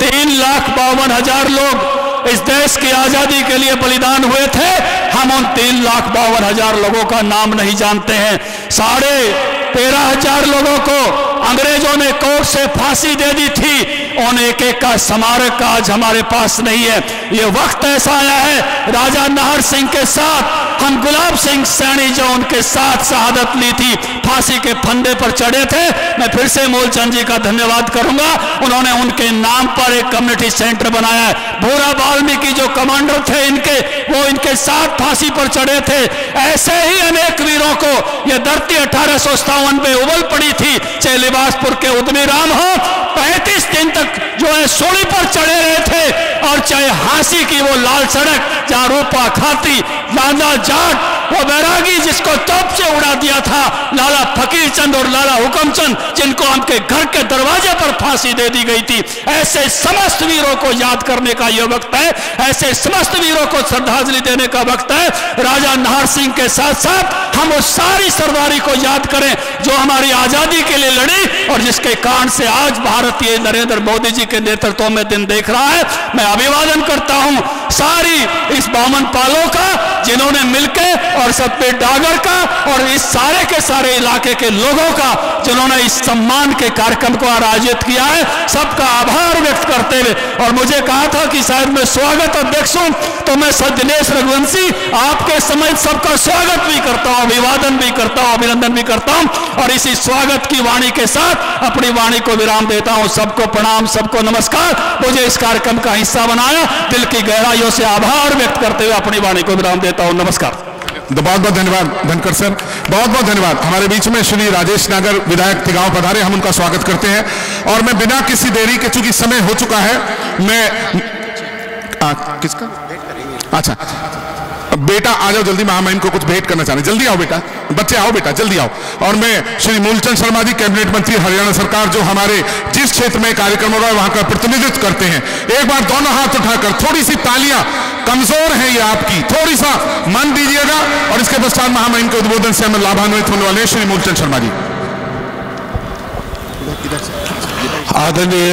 3,52,000 लोग इस देश की आजादी के लिए बलिदान हुए थे। हम उन 3,52,000 लोगों का नाम नहीं जानते हैं। 13,500 लोगों को अंग्रेजों ने कोर्ट से फांसी दे दी थी, उन एक एक का स्मारक आज हमारे पास नहीं है। ये वक्त ऐसा आया है, राजा नाहर सिंह के साथ हम गुलाब सिंह सैनी जो उनके साथ शहादत ली थी, फांसी के फंदे पर चढ़े थे। मैं फिर से मूलचंद जी का धन्यवाद करूंगा, उन्होंने उनके नाम पर एक कम्युनिटी सेंटर बनाया है। भूरा वाल्मीकि जो कमांडर थे इनके, वो इनके साथ फांसी पर चढ़े थे। ऐसे ही अनेक वीरों को यह धरती 1857 में उबल पड़ी थी, चाहे लिबासपुर के उद्यमी राम हो 35 दिन तक जो है सूली पर चढ़े रहे थे, और चाहे हांसी की वो लाल सड़क जहां रूपा खाती लाला जाट वो बैरागी जिसको तोप से उड़ा दिया था, लाला फकीर चंद और लाला हुकमचंद जिनको उनके घर के दरवाजे पर फांसी दे दी गई थी। ऐसे समस्त वीरों को याद करने का यह वक्त है, ऐसे समस्त वीरों को श्रद्धांजलि देने का वक्त है। राजा नाहर सिंह के साथ साथ हम उस सारी सरदारी को याद करें जो हमारी आजादी के लिए लड़ी और जिसके कारण से आज भारत ये नरेंद्र मोदी जी के नेतृत्व में दिन देख रहा है। मैं अभिवादन करता हूं सारी इस 52 पालों का जिन्होंने मिलकर, और सतबीर डागर का और इस सारे के सारे इलाके के लोगों का जिन्होंने इस सम्मान के कार्यक्रम को आयोजित किया है, सबका आभार व्यक्त करते हुए, और मुझे कहा था कि शायद मैं स्वागत अध्यक्ष हूं, तो मैं दिनेश रघुवंशी आपके समेत सबका स्वागत भी करता हूं, अभिवादन भी करता हूं, अभिनंदन भी करता हूं, और इसी स्वागत की वाणी के साथ अपनी वाणी को विराम देता हूं। सबको प्रणाम, सबको नमस्कार। मुझे इस कार्यक्रम का हिस्सा बनाया, दिल की गहराइयों से आभार व्यक्त करते हुए अपनी वाणी को विराम देता हूं। नमस्कार। बहुत बहुत धन्यवाद धनकर सर, बहुत बहुत धन्यवाद। हमारे बीच में श्री राजेश नागर विधायक तिगांव पधारे, हम उनका स्वागत करते हैं। और मैं बिना किसी देरी के, चूंकि समय हो चुका है, मैं किसका अच्छा बेटा आ जाओ जल्दी, महामहिम को कुछ भेंट करना चाहते, जल्दी आओ बेटा, बच्चे आओ बेटा, जल्दी आओ। और मैं श्री मूलचंद शर्मा जी, कैबिनेट मंत्री हरियाणा सरकार, जो हमारे जिस क्षेत्र में कार्यक्रम हो रहा है वहां का प्रतिनिधित्व करते हैं, एक बार दोनों हाथ उठाकर थोड़ी सी तालियां, कमजोर है ये आपकी, थोड़ी सा मन दीजिएगा। और इसके पश्चात महामहिम के उद्बोधन से हमें लाभान्वित होने वाले श्री मूलचंद शर्मा जी। आदरणीय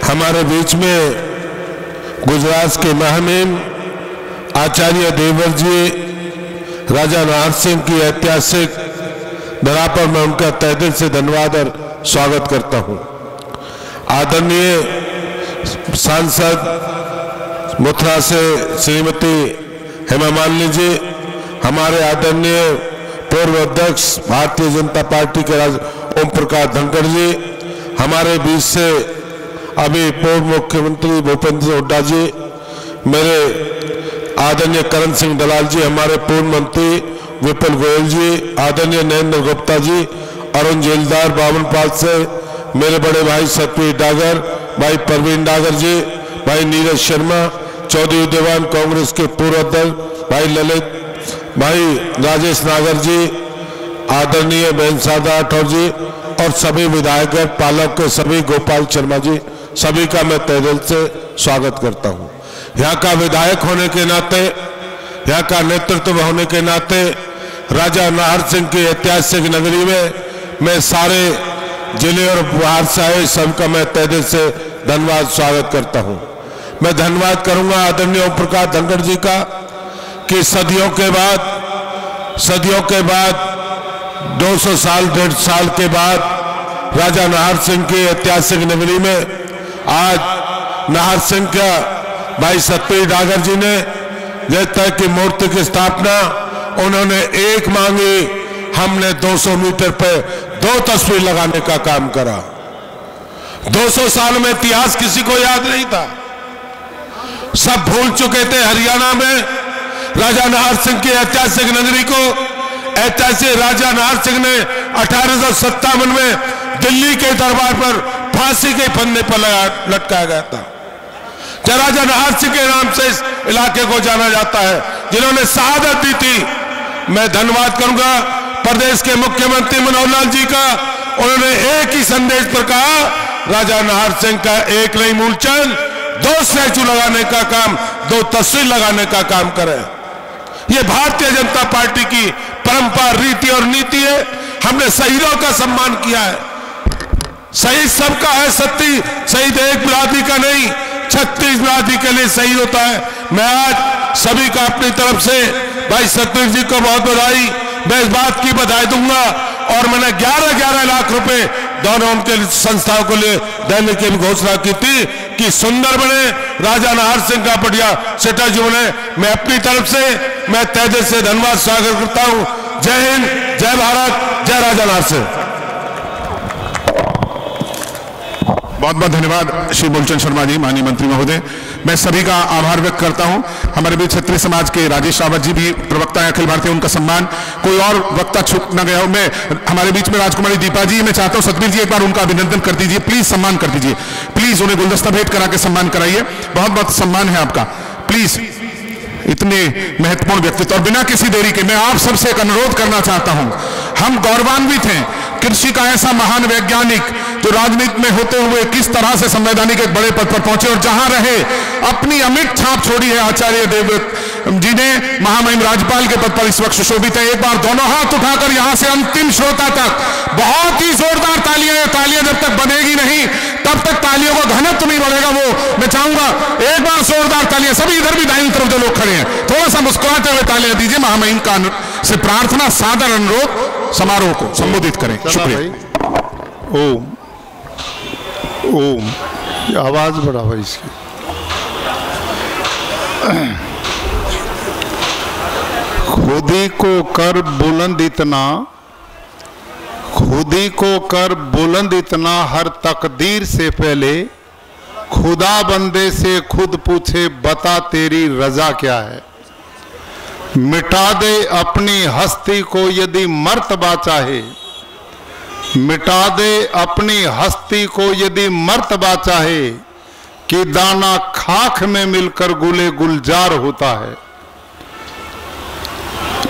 हमारे बीच में गुजरात के महामहिम आचार्य देवर जी, राजा नाहर सिंह की ऐतिहासिक धरा पर मैं उनका तहे दिल से धन्यवाद और स्वागत करता हूं। आदरणीय सांसद मथुरा से श्रीमती हेमा मालिनी जी, हमारे आदरणीय पूर्व अध्यक्ष भारतीय जनता पार्टी के ओम प्रकाश धनखड़ जी, हमारे बीच से अभी पूर्व मुख्यमंत्री भूपेंद्र सिंह हुड्डा जी, मेरे आदरणीय करण सिंह दलाल जी, हमारे पूर्व मंत्री विपुल गोयल जी, आदरणीय नरेंद्र गुप्ता जी, अरुण जेलदार, 52 पाल से मेरे बड़े भाई सतबीर डागर, भाई प्रवीण डागर जी, भाई नीरज शर्मा, चौधरी उदयवान कांग्रेस के पूर्व अध्यक्ष भाई ललित, भाई राजेश नागर जी, आदरणीय बेनसादा राठौर जी, और सभी विधायक पालक के सभी, गोपाल शर्मा जी, सभी का मैं तहे दिल से स्वागत करता हूं। यहाँ का विधायक होने के नाते, यहाँ का नेतृत्व होने के नाते, राजा नाहर सिंह की ऐतिहासिक नगरी में मैं सारे जिले और बाहर से आए सबका मैं तहे दिल से धन्यवाद स्वागत करता हूँ। मैं धन्यवाद करूंगा आदरणीय ओम प्रकाश धनखड़ जी का कि सदियों के बाद 200 साल 150 साल के बाद राजा नाहर सिंह की ऐतिहासिक नगरी में आज नाहर सिंह का भाई सतवीर डागर जी ने जब तक की मूर्ति की स्थापना उन्होंने एक मांगी, हमने 200 मीटर पे 2 तस्वीर लगाने का काम करा। 200 साल में इतिहास किसी को याद नहीं था, सब भूल चुके थे। हरियाणा में राजा नाहर सिंह की ऐतिहासिक नगरी को ऐतिहासिक राजा नाहर सिंह ने 1857 में दिल्ली के दरबार पर फांसी के फंदे पर लटकाया गया था। क्या राजा नाहर सिंह के नाम से इस इलाके को जाना जाता है, जिन्होंने शहादत दी थी। मैं धन्यवाद करूंगा प्रदेश के मुख्यमंत्री मनोहर लाल जी का, उन्होंने एक ही संदेश पर कहा, राजा नाहर सिंह का एक नहीं मूलचंद 2 स्टैचू लगाने का काम, 2 तस्वीर लगाने का काम करें। ये भारतीय जनता पार्टी की परंपरा, रीति और नीति है। हमने शहीदों का सम्मान किया है। शहीद सबका है, सत्ती शहीद एक बिरादरी का नहीं, 36 बिरादरी के लिए शहीद होता है। मैं आज सभी का अपनी तरफ से भाई सतवीर जी को बहुत बधाई, मैं इस बात की बधाई दूंगा। और मैंने 11-11 लाख रुपए दोनों उनके संस्थाओं को लिए देने की भी घोषणा की थी कि सुंदर बने, राजा नाहर सिंह का बढ़िया स्टैचू बने। मैं अपनी तरफ से मैं तहे दिल से धन्यवाद स्वागत करता हूं। जय हिंद, जय भारत, जय राजा नाहर सिंह। बहुत बहुत धन्यवाद श्री मूलचंद शर्मा जी, माननीय मंत्री महोदय। मैं सभी का आभार व्यक्त करता हूं। हमारे बीच क्षत्रिय समाज के राजेश रावत जी भी प्रवक्ता है अखिल भारतीय, उनका सम्मान, कोई और वक्ता छूट न गया हो। मैं हमारे बीच में राजकुमारी दीपा जी, मैं चाहता हूं सतवीर जी एक बार उनका अभिनंदन कर दीजिए, प्लीज सम्मान कर दीजिए, प्लीज उन्हें गुलदस्ता भेंट करा के सम्मान कराइए। बहुत बहुत सम्मान है आपका, प्लीज। इतने महत्वपूर्ण व्यक्तित्व और बिना किसी देरी के मैं आप सबसे एक अनुरोध करना चाहता हूं। हम गौरवान्वित हैं कृषि का ऐसा महान वैज्ञानिक जो राजनीति में होते हुए किस तरह से संवैधानिक एक बड़े पद पर पहुंचे और जहां रहे अपनी अमिट छाप छोड़ी है। आचार्य देवव्रत जी ने महामहिम राज्यपाल के पद पर इस वक्त सुशोभित है। एक बार दोनों हाथ उठाकर यहां से अंतिम श्रोता तक बहुत ही जोरदार तालियां। तालियां जब तक बनेगी नहीं तब तक तालियों का घनत्व नहीं बढ़ेगा। वो मैं चाहूंगा एक बार जोरदार तालियां, सभी इधर भी दाहिनी तरफ जो लोग खड़े हैं थोड़ा सा मुस्कुराते हुए तालियां दीजिए। महामहिम का से प्रार्थना, सादर अनुरोध, समारोह को संबोधित करें। शुक्रिया। ओम ओम, आवाज बढ़ावा इसकी। खुदी को कर बुलंद इतना, खुदी को कर बुलंद इतना, हर तकदीर से पहले खुदा बंदे से खुद पूछे बता तेरी रजा क्या है। मिटा दे अपनी हस्ती को यदि मर्तबा चाहे, मिटा दे अपनी हस्ती को यदि मर्तबा चाहे, कि दाना खाक में मिलकर गुले गुलजार होता है।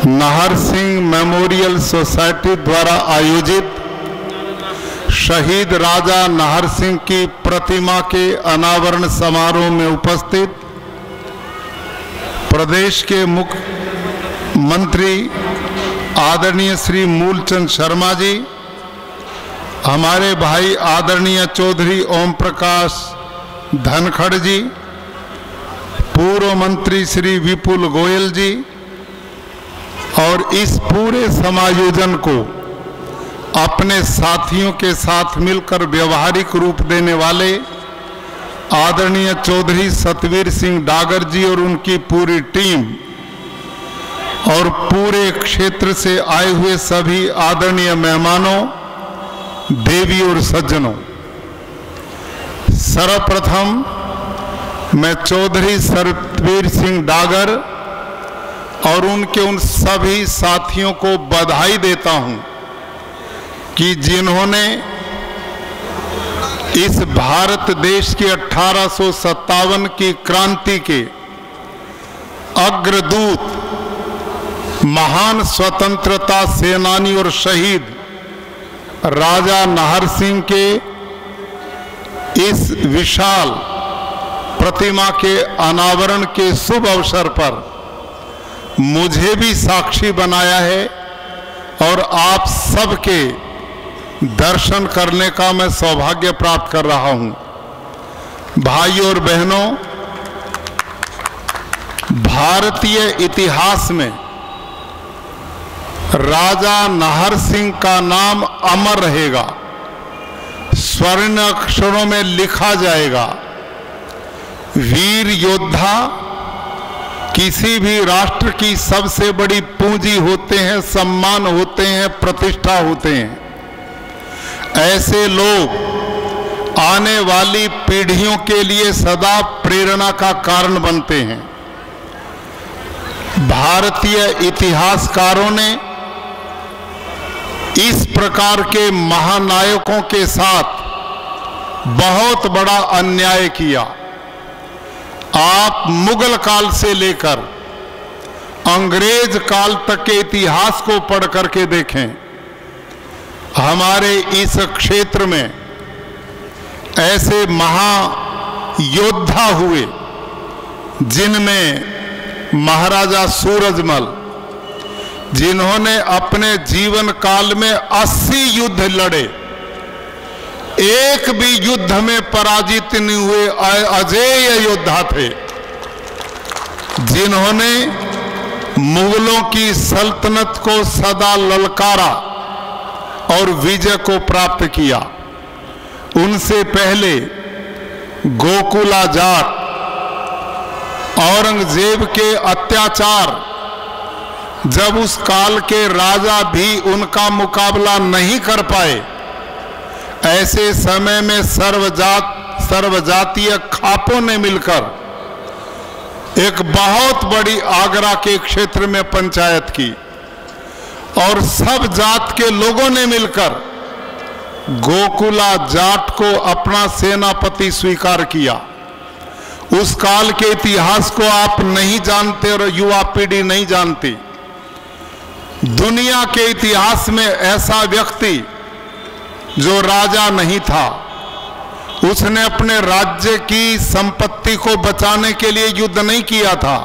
नाहर सिंह मेमोरियल सोसाइटी द्वारा आयोजित शहीद राजा नाहर सिंह की प्रतिमा के अनावरण समारोह में उपस्थित प्रदेश के मुख्यमंत्री आदरणीय श्री मूलचंद शर्मा जी, हमारे भाई आदरणीय चौधरी ओम प्रकाश धनखड़ जी, पूर्व मंत्री श्री विपुल गोयल जी, और इस पूरे समायोजन को अपने साथियों के साथ मिलकर व्यवहारिक रूप देने वाले आदरणीय चौधरी सतवीर सिंह डागर जी और उनकी पूरी टीम, और पूरे क्षेत्र से आए हुए सभी आदरणीय मेहमानों, देवी और सज्जनों, सर्वप्रथम मैं चौधरी सतवीर सिंह डागर और उनके उन सभी साथियों को बधाई देता हूं कि जिन्होंने इस भारत देश के 1857 की क्रांति के अग्रदूत, महान स्वतंत्रता सेनानी और शहीद राजा नाहर सिंह के इस विशाल प्रतिमा के अनावरण के शुभ अवसर पर मुझे भी साक्षी बनाया है और आप सबके दर्शन करने का मैं सौभाग्य प्राप्त कर रहा हूं। भाइयों और बहनों, भारतीय इतिहास में राजा नाहर सिंह का नाम अमर रहेगा, स्वर्ण अक्षरों में लिखा जाएगा। वीर योद्धा किसी भी राष्ट्र की सबसे बड़ी पूंजी होते हैं, सम्मान होते हैं, प्रतिष्ठा होते हैं। ऐसे लोग आने वाली पीढ़ियों के लिए सदा प्रेरणा का कारण बनते हैं। भारतीय इतिहासकारों ने इस प्रकार के महानायकों के साथ बहुत बड़ा अन्याय किया। आप मुगल काल से लेकर अंग्रेज काल तक के इतिहास को पढ़ करके देखें। हमारे इस क्षेत्र में ऐसे महायोद्धा हुए जिनमें महाराजा सूरजमल, जिन्होंने अपने जीवन काल में 80 युद्ध लड़े, एक भी युद्ध में पराजित नहीं हुए, अजेय योद्धा थे, जिन्होंने मुगलों की सल्तनत को सदा ललकारा और विजय को प्राप्त किया। उनसे पहले गोकुला जाट, औरंगजेब के अत्याचार, जब उस काल के राजा भी उनका मुकाबला नहीं कर पाए, ऐसे समय में सर्वजातीय खापों ने मिलकर एक बहुत बड़ी आगरा के क्षेत्र में पंचायत की और सब जात के लोगों ने मिलकर गोकुला जाट को अपना सेनापति स्वीकार किया। उस काल के इतिहास को आप नहीं जानते और युवा पीढ़ी नहीं जानती। दुनिया के इतिहास में ऐसा व्यक्ति जो राजा नहीं था, उसने अपने राज्य की संपत्ति को बचाने के लिए युद्ध नहीं किया था।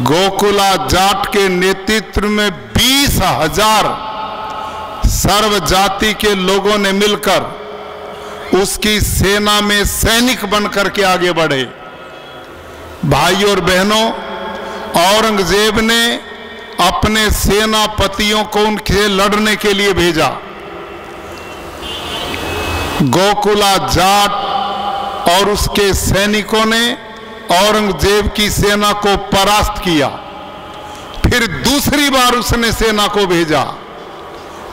गोकुला जाट के नेतृत्व में 20,000 सर्व जाति के लोगों ने मिलकर उसकी सेना में सैनिक बनकर के आगे बढ़े। भाइयों और बहनों, औरंगजेब ने अपने सेनापतियों को उनसे लड़ने के लिए भेजा। गोकुला जाट और उसके सैनिकों ने औरंगजेब की सेना को परास्त किया। फिर दूसरी बार उसने सेना को भेजा,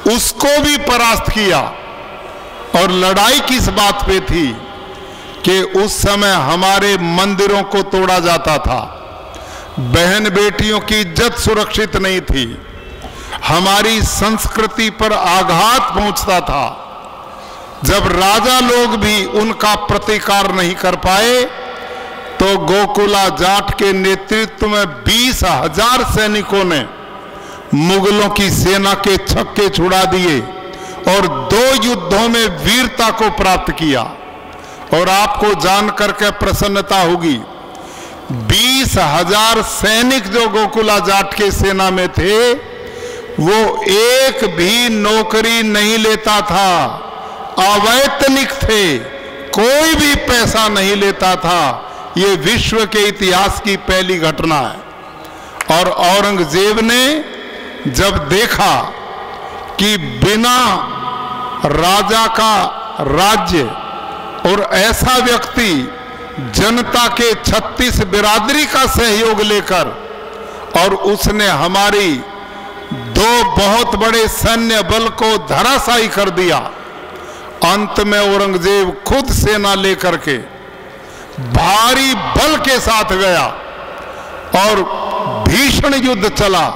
उसको भी परास्त किया। और लड़ाई किस बात पे थी कि उस समय हमारे मंदिरों को तोड़ा जाता था, बहन बेटियों की इज्जत सुरक्षित नहीं थी, हमारी संस्कृति पर आघात पहुंचता था। जब राजा लोग भी उनका प्रतिकार नहीं कर पाए तो गोकुला जाट के नेतृत्व में 20,000 सैनिकों ने मुगलों की सेना के छक्के छुड़ा दिए और 2 युद्धों में वीरता को प्राप्त किया। और आपको जानकर के प्रसन्नता होगी, 20,000 सैनिक जो गोकुला जाट के सेना में थे, वो एक भी नौकरी नहीं लेता था, अवैतनिक थे, कोई भी पैसा नहीं लेता था। ये विश्व के इतिहास की पहली घटना है। और औरंगजेब ने जब देखा कि बिना राजा का राज्य और ऐसा व्यक्ति जनता के 36 बिरादरी का सहयोग लेकर, और उसने हमारी 2 बहुत बड़े सैन्य बल को धराशायी कर दिया। अंत में औरंगजेब खुद सेना लेकर के भारी बल के साथ गया और भीषण युद्ध चला।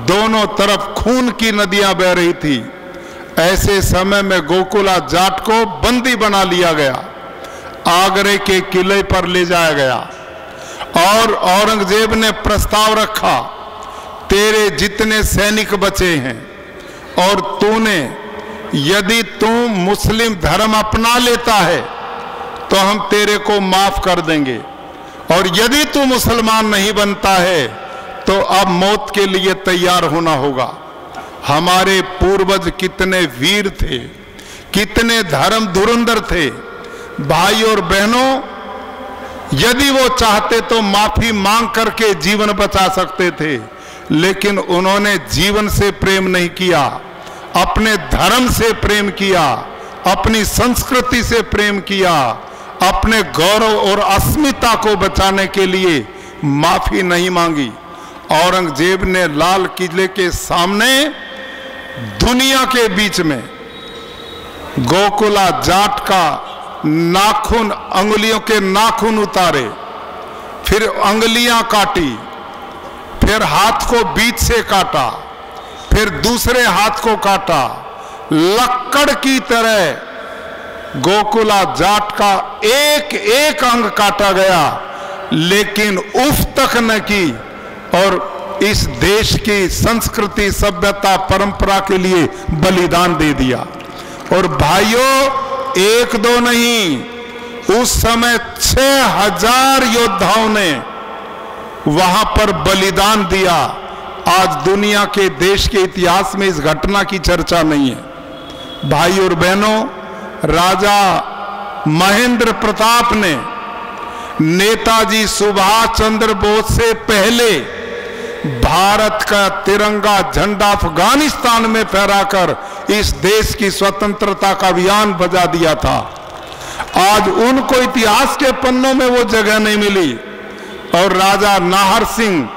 दोनों तरफ खून की नदियां बह रही थी। ऐसे समय में गोकुला जाट को बंदी बना लिया गया, आगरे के किले पर ले जाया गया और औरंगजेब ने प्रस्ताव रखा, तेरे जितने सैनिक बचे हैं और तूने, यदि तू मुस्लिम धर्म अपना लेता है तो हम तेरे को माफ कर देंगे, और यदि तू मुसलमान नहीं बनता है तो अब मौत के लिए तैयार होना होगा। हमारे पूर्वज कितने वीर थे, कितने धर्म धुरंधर थे। भाई और बहनों, यदि वो चाहते तो माफी मांग करके जीवन बचा सकते थे, लेकिन उन्होंने जीवन से प्रेम नहीं किया, अपने धर्म से प्रेम किया, अपनी संस्कृति से प्रेम किया, अपने गौरव और अस्मिता को बचाने के लिए माफी नहीं मांगी। औरंगजेब ने लाल किले के सामने दुनिया के बीच में गोकुला जाट का नाखून, अंगुलियों के नाखून उतारे, फिर अंगुलियां काटी, फिर हाथ को बीच से काटा, फिर दूसरे हाथ को काटा, लक्कड़ की तरह गोकुला जाट का एक एक अंग काटा गया, लेकिन उफ तक न की और इस देश की संस्कृति, सभ्यता, परंपरा के लिए बलिदान दे दिया। और भाइयों, एक दो नहीं, उस समय 6000 योद्धाओं ने वहां पर बलिदान दिया। आज दुनिया के देश के इतिहास में इस घटना की चर्चा नहीं है। भाई और बहनों, राजा महेंद्र प्रताप ने नेताजी सुभाष चंद्र बोस से पहले भारत का तिरंगा झंडा अफगानिस्तान में फहराकर इस देश की स्वतंत्रता का अभियान बजा दिया था। आज उनको इतिहास के पन्नों में वो जगह नहीं मिली। और राजा नाहर सिंह,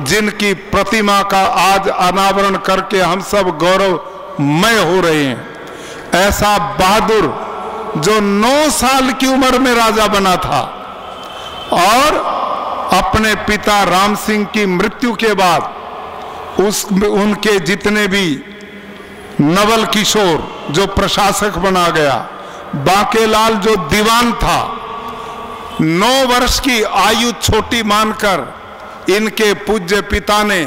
जिनकी प्रतिमा का आज अनावरण करके हम सब गौरवमय हो रहे हैं, ऐसा बहादुर जो 9 साल की उम्र में राजा बना था और अपने पिता राम सिंह की मृत्यु के बाद उनके जितने भी नवल किशोर जो प्रशासक बना गया, बांकेलाल जो दीवान था, 9 वर्ष की आयु छोटी मानकर इनके पूज्य पिता ने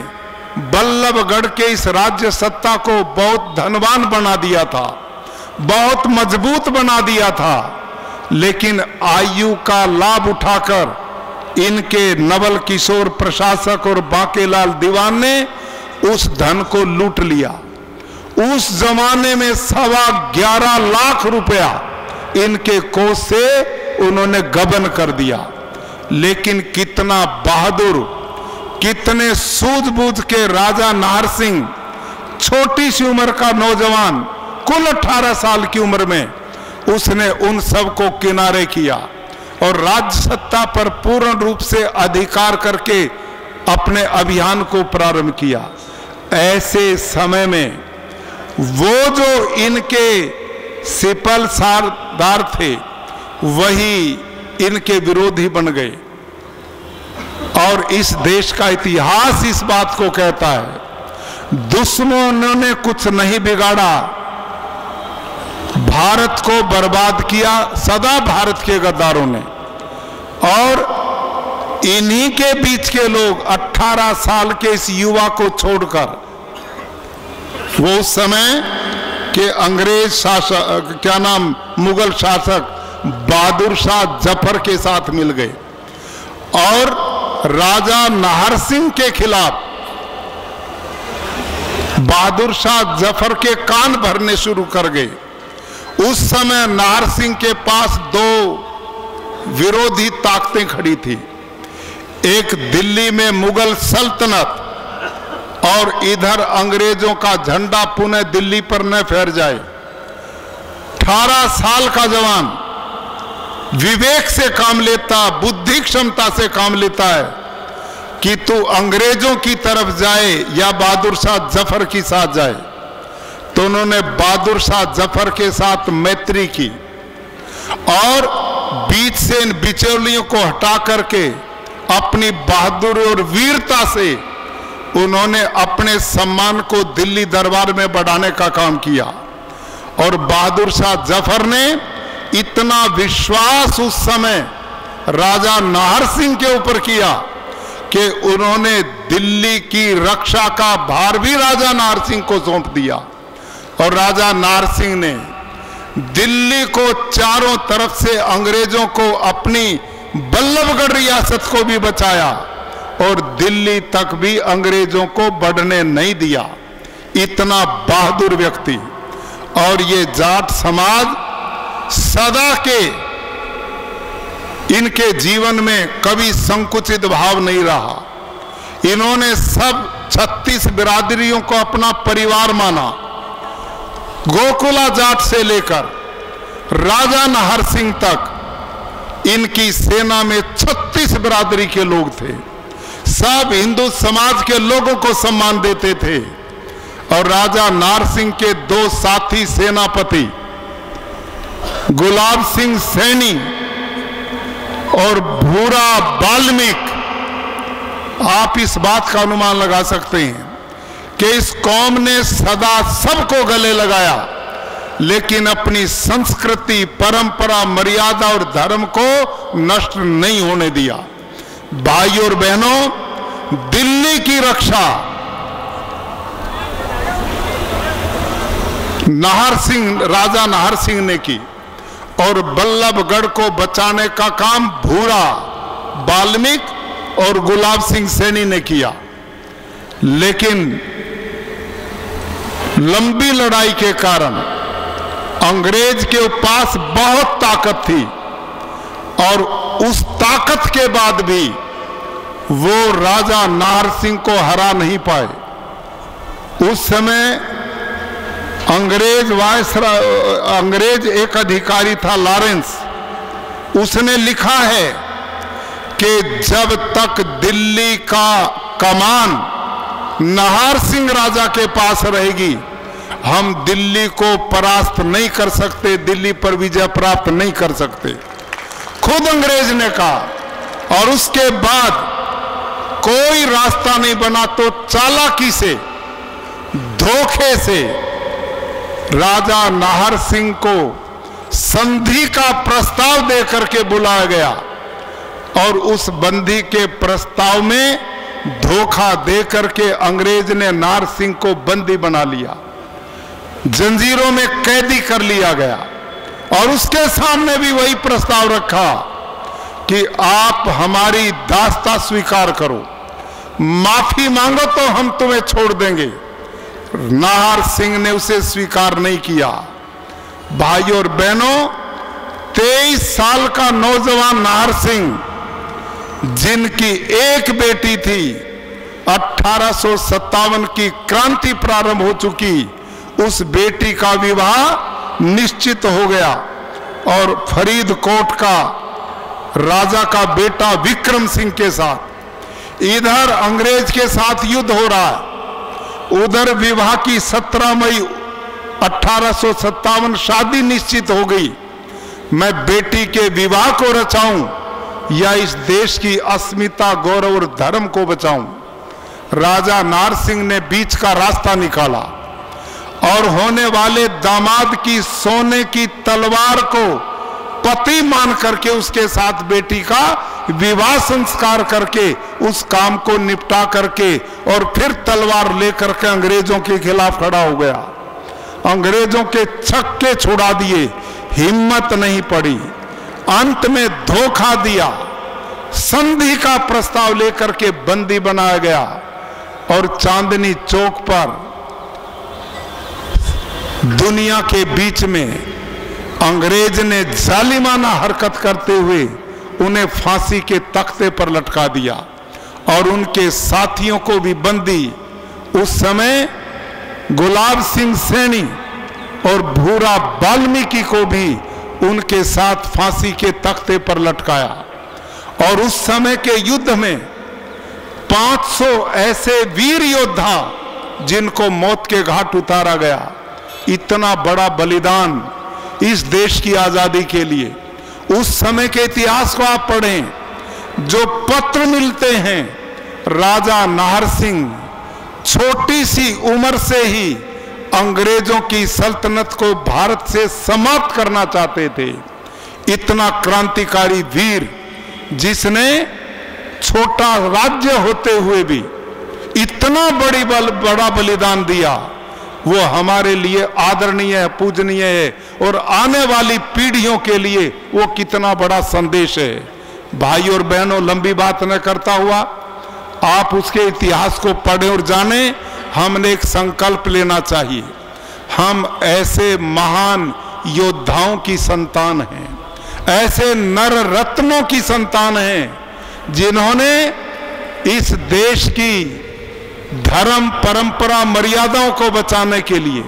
बल्लभगढ़ के इस राज्य सत्ता को बहुत धनवान बना दिया था, बहुत मजबूत बना दिया था। लेकिन आयु का लाभ उठाकर इनके नवल किशोर प्रशासक और बांकेलाल दीवान ने उस धन को लूट लिया। उस जमाने में 11.25 लाख रुपया इनके कोष से उन्होंने गबन कर दिया। लेकिन कितना बहादुर, कितने सूझबूझ के राजा नाहर सिंह, छोटी सी उम्र का नौजवान, कुल 18 साल की उम्र में उसने उन सब को किनारे किया और राज्य सत्ता पर पूर्ण रूप से अधिकार करके अपने अभियान को प्रारंभ किया। ऐसे समय में वो जो इनके सिपल सरदार थे, वही इनके विरोधी बन गए। और इस देश का इतिहास इस बात को कहता है, दुश्मनों ने कुछ नहीं बिगाड़ा, भारत को बर्बाद किया सदा भारत के गद्दारों ने। और इन्हीं के बीच के लोग 18 साल के इस युवा को छोड़कर वो उस समय के अंग्रेज शासक, क्या नाम, मुगल शासक बहादुर शाह जफर के साथ मिल गए और राजा नाहर सिंह के खिलाफ बहादुर शाह जफर के कान भरने शुरू कर गए। उस समय नाहर सिंह के पास 2 विरोधी ताकतें खड़ी थी। एक दिल्ली में मुगल सल्तनत और इधर अंग्रेजों का झंडा पुनः दिल्ली पर न फहर जाए। 18 साल का जवान विवेक से काम लेता, बुद्धि क्षमता से काम लेता है कि तू अंग्रेजों की तरफ जाए या बहादुर शाह जफर की साथ जाए। तो उन्होंने बहादुर शाह जफर के साथ मैत्री की और बीच से इन बिचौलियों को हटा करके अपनी बहादुरी और वीरता से उन्होंने अपने सम्मान को दिल्ली दरबार में बढ़ाने का काम किया। और बहादुर शाह जफर ने इतना विश्वास उस समय राजा नाहर सिंह के ऊपर किया कि उन्होंने दिल्ली की रक्षा का भार भी राजा नाहर सिंह को सौंप दिया। और राजा नाहर सिंह ने दिल्ली को चारों तरफ से अंग्रेजों को अपनी बल्लभगढ़ रियासत को भी बचाया और दिल्ली तक भी अंग्रेजों को बढ़ने नहीं दिया। इतना बहादुर व्यक्ति। और ये जाट समाज सदा के इनके जीवन में कभी संकुचित भाव नहीं रहा। इन्होंने सब 36 बिरादरियों को अपना परिवार माना। गोकुला जाट से लेकर राजा नाहर सिंह तक इनकी सेना में 36 बिरादरी के लोग थे। सब हिंदू समाज के लोगों को सम्मान देते थे। और राजा नाहर सिंह के 2 साथी सेनापति गुलाब सिंह सैनी और भूरा बाल्मीक, आप इस बात का अनुमान लगा सकते हैं कि इस कौम ने सदा सबको गले लगाया, लेकिन अपनी संस्कृति, परंपरा, मर्यादा और धर्म को नष्ट नहीं होने दिया। भाई और बहनों, दिल्ली की रक्षा राजा नाहर सिंह ने की और बल्लभगढ़ को बचाने का काम भूरा बाल्मीक और गुलाब सिंह सैनी ने किया। लेकिन लंबी लड़ाई के कारण अंग्रेज के पास बहुत ताकत थी और उस ताकत के बाद भी वो राजा नाहर सिंह को हरा नहीं पाए। उस समय अंग्रेज एक अधिकारी था लॉरेंस, उसने लिखा है कि जब तक दिल्ली का कमान नाहर सिंह राजा के पास रहेगी, हम दिल्ली को परास्त नहीं कर सकते, दिल्ली पर विजय प्राप्त नहीं कर सकते, खुद अंग्रेज ने कहा। और उसके बाद कोई रास्ता नहीं बना तो चालाकी से, धोखे से राजा नाहर सिंह को संधि का प्रस्ताव देकर के बुलाया गया और उस बंदी के प्रस्ताव में धोखा देकर के अंग्रेज ने नाहर सिंह को बंदी बना लिया, जंजीरों में कैदी कर लिया गया। और उसके सामने भी वही प्रस्ताव रखा कि आप हमारी दास्ता स्वीकार करो, माफी मांगो तो हम तुम्हें छोड़ देंगे। नाहर सिंह ने उसे स्वीकार नहीं किया। भाई और बहनों, 23 साल का नौजवान नाहर सिंह, जिनकी एक बेटी थी, 1857 की क्रांति प्रारंभ हो चुकी, उस बेटी का विवाह निश्चित हो गया और फरीदकोट का राजा का बेटा विक्रम सिंह के साथ। इधर अंग्रेज के साथ युद्ध हो रहा है, उधर विवाह की 17 मई 1857 शादी निश्चित हो गई। मैं बेटी के विवाह को रचाऊं या इस देश की अस्मिता, गौरव और धर्म को बचाऊं? राजा नाहर सिंह ने बीच का रास्ता निकाला और होने वाले दामाद की सोने की तलवार को पति मान करके उसके साथ बेटी का विवाह संस्कार करके उस काम को निपटा करके और फिर तलवार लेकर के अंग्रेजों के खिलाफ खड़ा हो गया। अंग्रेजों के छक्के छुड़ा दिए, हिम्मत नहीं पड़ी, अंत में धोखा दिया, संधि का प्रस्ताव लेकर के बंदी बनाया गया और चांदनी चौक पर दुनिया के बीच में अंग्रेज ने जालिमाना हरकत करते हुए उन्हें फांसी के तख्ते पर लटका दिया और उनके साथियों को भी बंदी। उस समय गुलाब सिंह सैनी और भूरा बाल्मीकि को भी उनके साथ फांसी के तख्ते पर लटकाया। और उस समय के युद्ध में 500 ऐसे वीर योद्धा जिनको मौत के घाट उतारा गया। इतना बड़ा बलिदान इस देश की आजादी के लिए। उस समय के इतिहास को आप पढ़ें, जो पत्र मिलते हैं, राजा नाहर सिंह छोटी सी उम्र से ही अंग्रेजों की सल्तनत को भारत से समाप्त करना चाहते थे। इतना क्रांतिकारी वीर, जिसने छोटा राज्य होते हुए भी इतना बड़ा बलिदान दिया, वो हमारे लिए आदरणीय है, पूजनीय है और आने वाली पीढ़ियों के लिए वो कितना बड़ा संदेश है। भाई और बहनों, लंबी बात न करता हुआ आप उसके इतिहास को पढ़ें और जानें। हमने एक संकल्प लेना चाहिए। हम ऐसे महान योद्धाओं की संतान हैं, ऐसे नर रत्नों की संतान हैं, जिन्होंने इस देश की धर्म परंपरा मर्यादाओं को बचाने के लिए,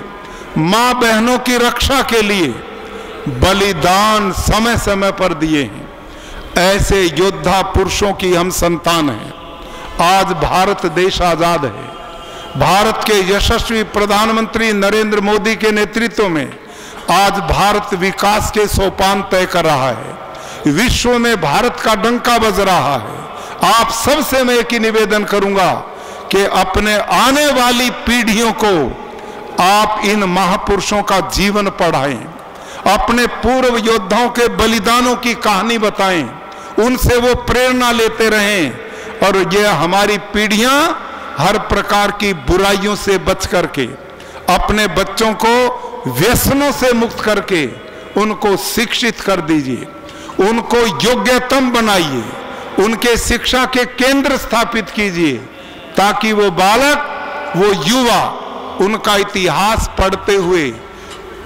मां बहनों की रक्षा के लिए बलिदान समय समय पर दिए हैं। ऐसे योद्धा पुरुषों की हम संतान हैं। आज भारत देश आजाद है। भारत के यशस्वी प्रधानमंत्री नरेंद्र मोदी के नेतृत्व में आज भारत विकास के सोपान तय कर रहा है। विश्व में भारत का डंका बज रहा है। आप सबसे मैं एक ही निवेदन करूंगा कि अपने आने वाली पीढ़ियों को आप इन महापुरुषों का जीवन पढ़ाएं, अपने पूर्व योद्धाओं के बलिदानों की कहानी बताएं, उनसे वो प्रेरणा लेते रहें और ये हमारी पीढ़ियां हर प्रकार की बुराइयों से बच करके, अपने बच्चों को व्यसनों से मुक्त करके उनको शिक्षित कर दीजिए, उनको योग्यतम बनाइए, उनके शिक्षा के केंद्र स्थापित कीजिए ताकि वो बालक, वो युवा उनका इतिहास पढ़ते हुए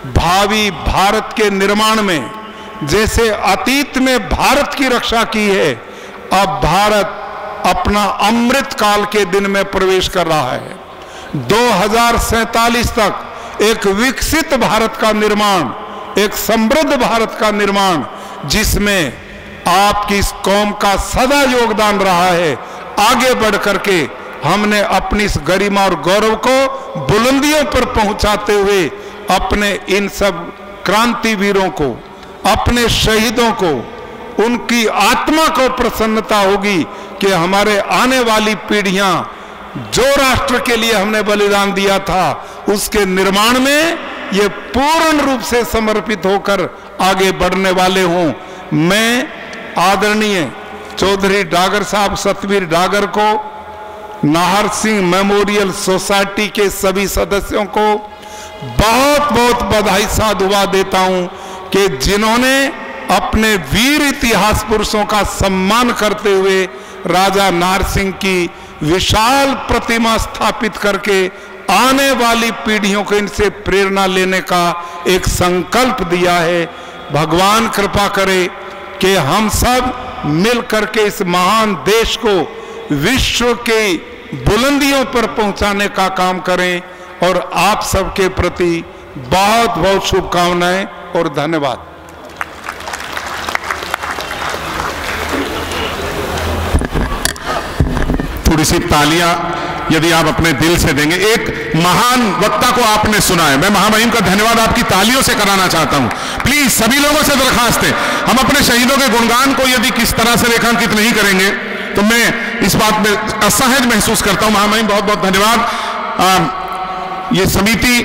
भावी भारत के निर्माण में, जैसे अतीत में भारत की रक्षा की है, अब भारत अपना अमृत काल के दिन में प्रवेश कर रहा है। 2047 तक एक विकसित भारत का निर्माण, एक समृद्ध भारत का निर्माण, जिसमें आपकी इस कौम का सदा योगदान रहा है, आगे बढ़ करके हमने अपनी इस गरिमा और गौरव को बुलंदियों पर पहुंचाते हुए अपने इन सब क्रांतिवीरों को, अपने शहीदों को, उनकी आत्मा को प्रसन्नता होगी कि हमारे आने वाली पीढ़ियां जो राष्ट्र के लिए हमने बलिदान दिया था उसके निर्माण में ये पूर्ण रूप से समर्पित होकर आगे बढ़ने वाले हों। मैं आदरणीय चौधरी डागर साहब सतवीर डागर को, नाहर सिंह मेमोरियल सोसाइटी के सभी सदस्यों को बहुत बहुत बधाई साधुवाद देता हूं कि जिन्होंने अपने वीर इतिहास पुरुषों का सम्मान करते हुए राजा नाहर सिंह की विशाल प्रतिमा स्थापित करके आने वाली पीढ़ियों को इनसे प्रेरणा लेने का एक संकल्प दिया है। भगवान कृपा करे कि हम सब मिल करके इस महान देश को विश्व के बुलंदियों पर पहुंचाने का काम करें और आप सबके प्रति बहुत बहुत शुभकामनाएं और धन्यवाद। थोड़ी सी तालियां यदि आप अपने दिल से देंगे। एक महान वक्ता को आपने सुना है, मैं महामहिम का धन्यवाद आपकी तालियों से कराना चाहता हूं। प्लीज सभी लोगों से दरखास्त है, हम अपने शहीदों के गुणगान को यदि किस तरह से रेखांकित नहीं करेंगे तो मैं इस बात में असहज महसूस करता हूं। महामहिम बहुत बहुत धन्यवाद। ये समिति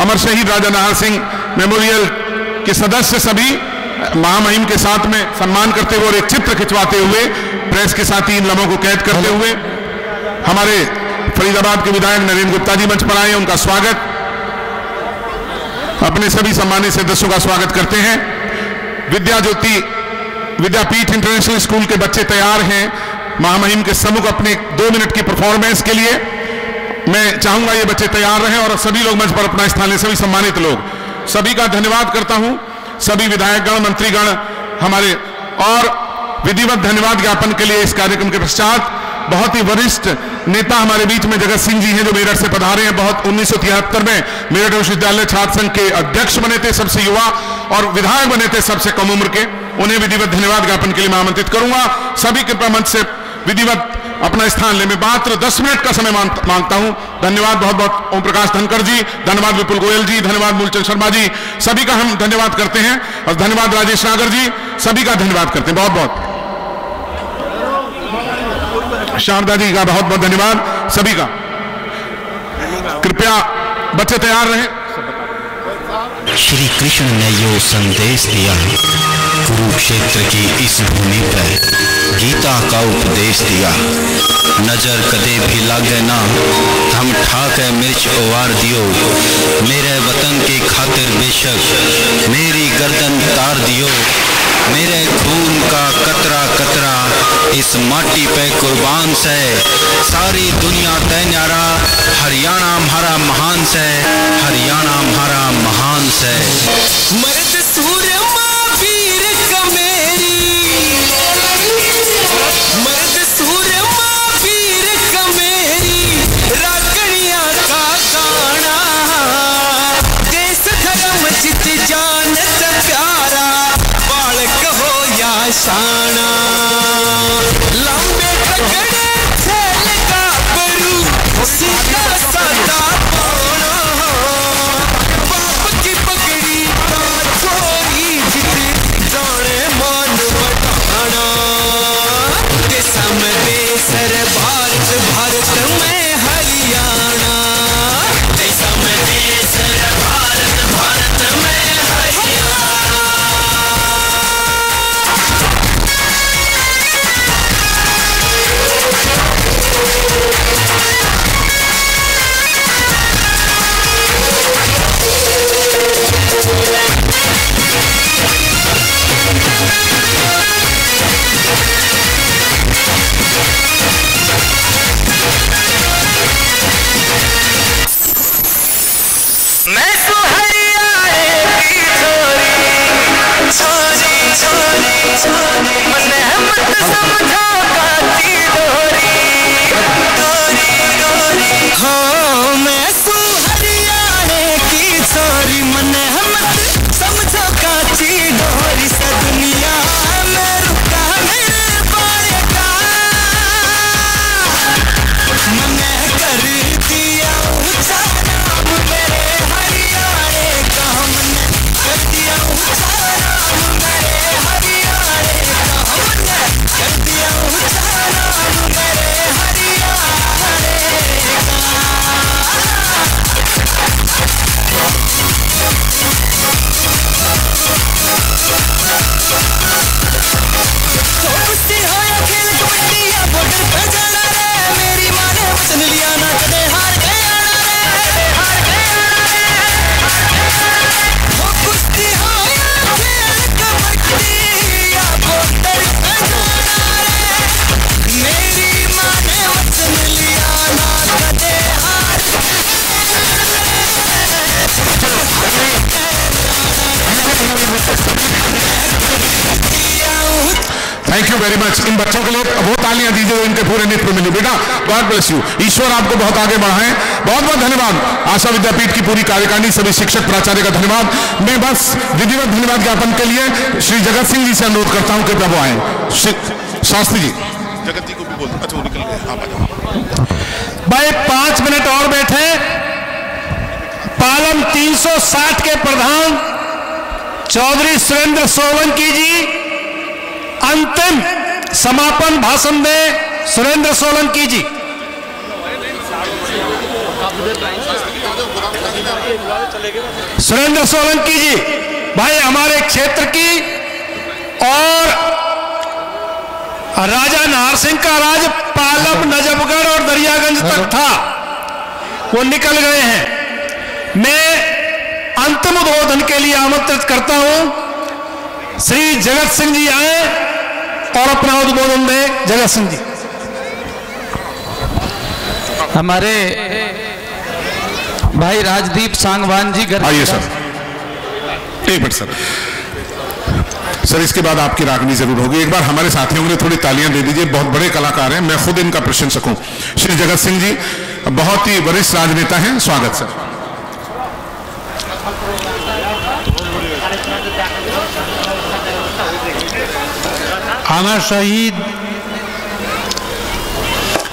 अमर शहीद राजा नाहर सिंह मेमोरियल के सदस्य सभी महामहिम के साथ में सम्मान करते हुए और एक चित्र खिंचवाते हुए प्रेस के साथ ही इन लम्हों को कैद करते हुए हमारे फरीदाबाद के विधायक नरेंद्र गुप्ता जी मंच पर आए, उनका स्वागत, अपने सभी सम्मानित सदस्यों का स्वागत करते हैं। विद्या ज्योति विद्यापीठ इंटरनेशनल स्कूल के बच्चे तैयार हैं महामहिम के सम्मुख अपने 2 मिनट की परफॉर्मेंस के लिए। मैं चाहूंगा ये बच्चे तैयार रहें और सभी लोग मंच पर अपना स्थान लें। सभी सम्मानित लोग, सभी का धन्यवाद करता हूं। सभी विधायकगण, मंत्रीगण हमारे, और विधिवत धन्यवाद ज्ञापन के लिए इस कार्यक्रम के पश्चात बहुत ही वरिष्ठ नेता हमारे बीच में जगत सिंह जी हैं जो मेरठ से पधारे हैं। बहुत 1973 में मेरठ विश्वविद्यालय छात्र संघ के अध्यक्ष बने थे, सबसे युवा, और विधायक बने थे सबसे कम उम्र के। उन्हें विधिवत धन्यवाद ज्ञापन के लिए मैं आमंत्रित करूंगा। सभी कृपया मंच से विधिवत अपना स्थान ले। मैं मात्र 10 मिनट का समय मांगता हूं। धन्यवाद बहुत बहुत ओम प्रकाश धनखड़ जी, धन्यवाद विपुल गोयल जी, धन्यवाद मूलचंद शर्मा जी, सभी का हम धन्यवाद करते हैं। और धन्यवाद राजेश नागर जी, सभी का धन्यवाद करते हैं बहुत बहुत। शारदा जी का बहुत बहुत धन्यवाद सभी का। कृपया बच्चे तैयार रहें। श्री कृष्ण ने यो संदेश दिया, कुरुक्षेत्र की इस भूमि पर गीता का उपदेश दिया। नजर कदे भी लागे ना, हम ठाके मिर्च उवार दियो। मेरे वतन की खातिर बेशक मेरी गर्दन तार दियो। मेरे खून का कतरा कतरा इस माटी पे कुर्बान से, सारी दुनिया तय न्यारा, हरियाणा हमारा महान से, हरियाणा हमारा महान से। मर्द सूरमा वीर कमेरी, मर्द सूरमा वीर कमेरी, थैंक यू वेरी मच। इन बच्चों के लिए वो तालियां दीजिए जो इनके पूरे नृत्य में मिली। बेटा गॉड ब्लेस यू, ईश्वर आपको बहुत आगे बढ़ाएं। बहुत बहुत धन्यवाद आशा विद्यापीठ की पूरी कार्यकारिणी, सभी शिक्षक प्राचार्य का धन्यवाद। मैं बस विधिवत धन्यवाद ज्ञापन के लिए श्री जगत सिंह जी से अनुरोध करता हूं कि प्रभु आए। शास्त्री जी, जगत जी को भी बोल। अच्छा वो निकल गए। भाई 5 मिनट और बैठे। पालम 360 के प्रधान चौधरी सुरेंद्र सोलंकी जी अंतिम समापन भाषण दे। सुरेंद्र सोलंकी जी। सुरेंद्र सोलंकी जी भाई हमारे क्षेत्र की और राजा नाहर सिंह का राज पालम, नजफगढ़ और दरियागंज तक था, वो निकल गए हैं। मैं अंतिम उद्बोधन के लिए आमंत्रित करता हूं श्री जगत सिंह जी आए और अपना उद्बोधन दे। जगत सिंह जी। हमारे भाई राजदीप सांगवान जी घर। आइए सर, एक मिनट सर। सर इसके बाद आपकी रागनी जरूर होगी। एक बार हमारे साथियों के लिए थोड़ी तालियां दे दीजिए, बहुत बड़े कलाकार हैं, मैं खुद इनका प्रशंसक हूं। श्री जगत सिंह जी बहुत ही वरिष्ठ राजनेता हैं, स्वागत सर। अमर शहीद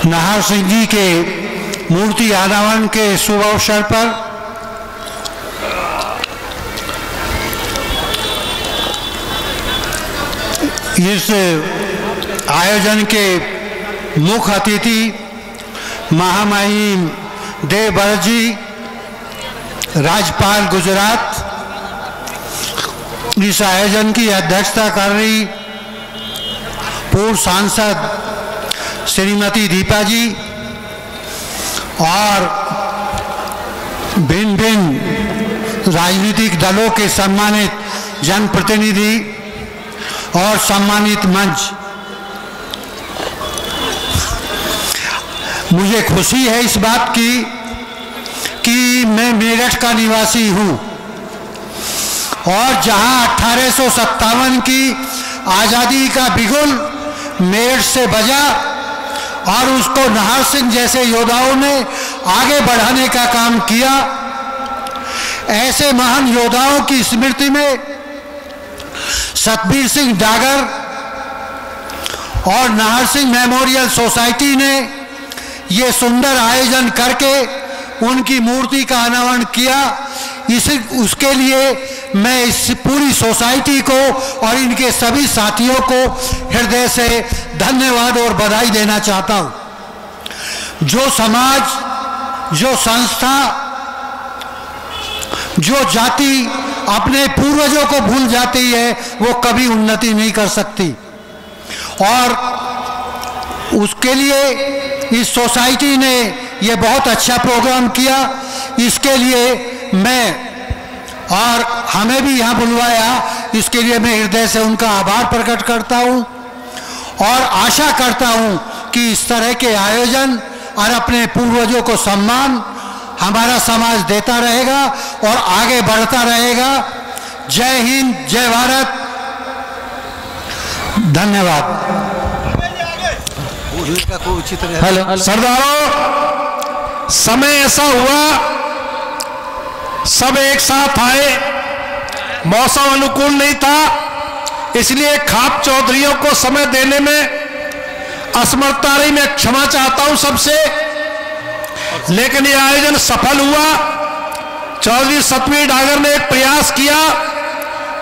नाहर सिंह जी के मूर्ति अनावरण के शुभ अवसर पर इस आयोजन के मुख्य अतिथि महामहिम देवव्रत जी, राज्यपाल गुजरात, इस आयोजन की अध्यक्षता कर रही पूर्व सांसद श्रीमती दीपा जी और भिन्न भिन्न राजनीतिक दलों के सम्मानित जनप्रतिनिधि और सम्मानित मंच, मुझे खुशी है इस बात की कि मैं मेरठ का निवासी हूं और जहां 1857 की आज़ादी का बिगुल मेरठ से बजा और उसको नाहर सिंह जैसे योद्धाओं ने आगे बढ़ाने का काम किया, ऐसे महान योद्धाओं की स्मृति में सतबीर सिंह डागर और नाहर सिंह मेमोरियल सोसाइटी ने ये सुंदर आयोजन करके उनकी मूर्ति का अनावरण किया। उसके लिए मैं इस पूरी सोसाइटी को और इनके सभी साथियों को हृदय से धन्यवाद और बधाई देना चाहता हूं। जो समाज, जो संस्था, जो जाति अपने पूर्वजों को भूल जाती है वो कभी उन्नति नहीं कर सकती और उसके लिए इस सोसाइटी ने ये बहुत अच्छा प्रोग्राम किया। इसके लिए मैं और हमें भी यहाँ बुलवाया, इसके लिए मैं हृदय से उनका आभार प्रकट करता हूँ और आशा करता हूँ कि इस तरह के आयोजन और अपने पूर्वजों को सम्मान हमारा समाज देता रहेगा और आगे बढ़ता रहेगा। जय हिंद, जय भारत। धन्यवाद। हेलो सरदारों, समय ऐसा हुआ, सब एक साथ आए, मौसम अनुकूल नहीं था, इसलिए खाप चौधरियों को समय देने में असमर्थता रही। मैं क्षमा चाहता हूं सबसे, लेकिन यह आयोजन सफल हुआ। चौधरी सतवीर डागर ने एक प्रयास किया।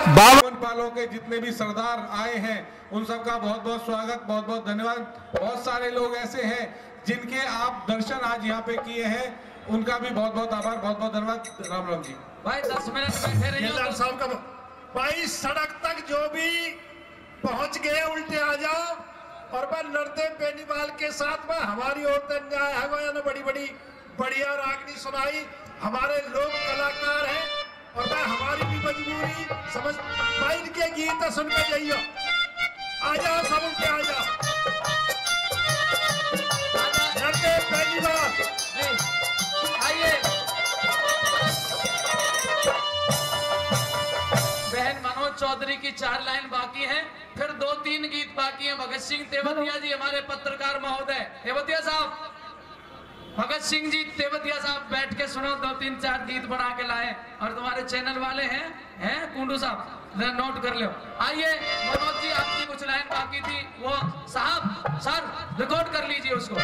बावन पालों के जितने भी सरदार आए हैं उन सबका बहुत बहुत स्वागत, बहुत बहुत धन्यवाद। बहुत सारे लोग ऐसे हैं जिनके आप दर्शन आज यहाँ पे किए हैं, उनका भी बहुत बहुत आभार, बहुत बहुत धन्यवाद। राम राम जी। भाई 10 मिनट बैठे रहिए। साहब का भाई सड़क तक जो भी पहुंच गए उल्टे आ जाओ। और मैं नरदेव बेनीवाल के साथ में हमारी ओर से न्याय है ने बड़ी बड़ी बढ़िया रागनी सुनाई। हमारे लोक कलाकार हैं और मैं हमारी भी मजबूरी समझ भाई इनके गीत सुन के जाइए। आ जाओ सब उल्टे आ जाओ। नरदेव बेनीवाल आइए। बहन मनोज चौधरी की 4 लाइन बाकी हैं, फिर 2-3 गीत बाकी हैं। भगत सिंह तेवतिया जी हमारे पत्रकार महोदय, तेवतिया साहब, भगत सिंह जी तेवतिया साहब बैठ के सुनो, 2-3-4 गीत बना के लाए। और तुम्हारे चैनल वाले हैं कुंडू साहब, नोट कर लो। आइए मनोज जी, आपकी कुछ लाइन बाकी थी, वो साहब सर रिकॉर्ड कर लीजिए उसको।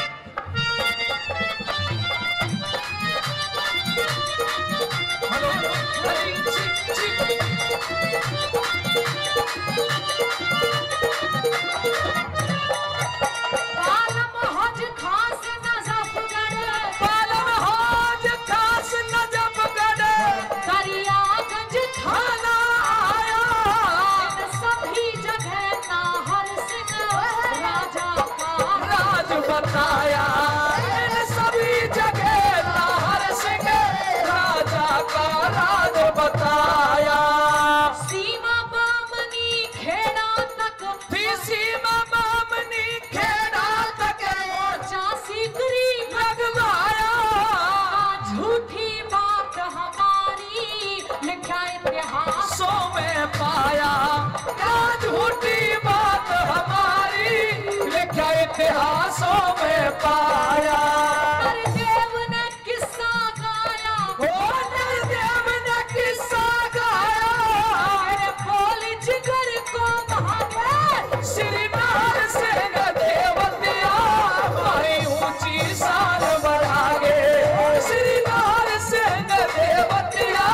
इतिहासों में पाया। नरदेव ने किस्सा गाया, नरदेव ने किस्सा गाया, बोली जिगर को महान श्रीनाथ सिंह देवतिया भाई ऊंची शान बढ़ागे। श्रीनाथ सिंह देवतिया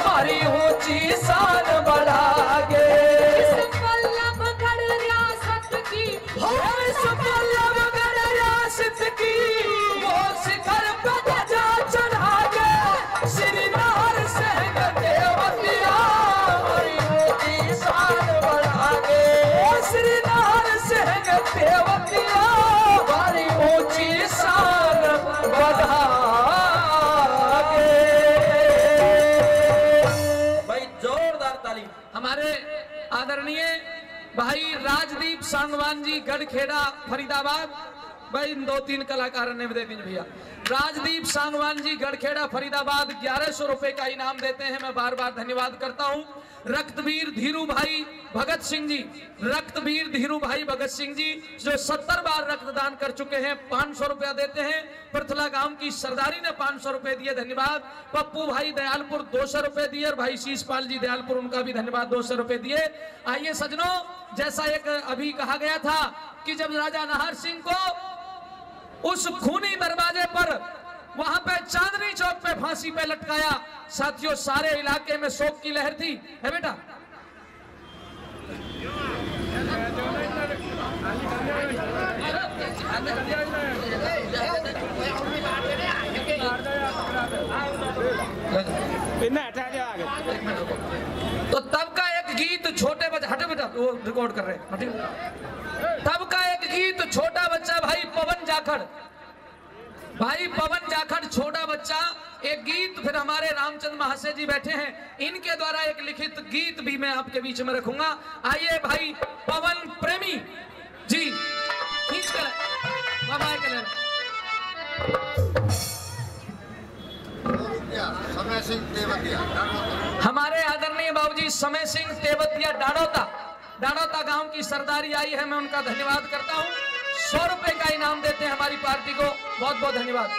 भाई ऊंची शान बढ़ागे। हमारे आदरणीय भाई राजदीप सांगवान जी गढ़खेड़ा फरीदाबाद, भाई 2-3 कलाकारों ने दे दीजिए भैया। राजदीप सांगवान जी गढ़खेड़ा फरीदाबाद 1100 रुपए का इनाम देते हैं, मैं बार बार धन्यवाद करता हूं। रक्तवीर धीरू भाई भगत सिंह जी, रक्तवीर धीरू भाई भगत सिंह जी जो 70 बार रक्तदान कर चुके हैं, 500 रुपया देते हैं। पृथला गांव की सरदारी ने 500 रुपए दिए, धन्यवाद। पप्पू भाई दयालपुर 200 रुपए दिए और भाई शीशपाल जी दयालपुर, उनका भी धन्यवाद, 200 रुपए दिए। आइए सजनों, जैसा एक अभी कहा गया था कि जब राजा नाहर सिंह को उस खूनी दरवाजे पर वहां पे चांदनी चौक पे फांसी पे लटकाया, साथियों सारे इलाके में शोक की लहर थी। है बेटा तो तब का एक गीत छोटे बच्चे, हटे बेटा वो रिकॉर्ड कर रहे हैं। तब का एक गीत छोटा बच्चा भाई पवन जाखड़, भाई पवन जाखड़ छोटा बच्चा, एक गीत। फिर हमारे रामचंद्र महाशय जी बैठे हैं, इनके द्वारा एक लिखित गीत भी मैं आपके बीच में रखूंगा। आइए भाई पवन प्रेमी जी खींच कर समय सिंह तेवतिया, हमारे आदरणीय बाबूजी समय सिंह तेवतिया डाड़ौता, डाड़ौता गांव की सरदारी आई है, मैं उनका धन्यवाद करता हूं। 100 रुपए का इनाम देते हैं हमारी पार्टी को। बहुत बहुत धन्यवाद।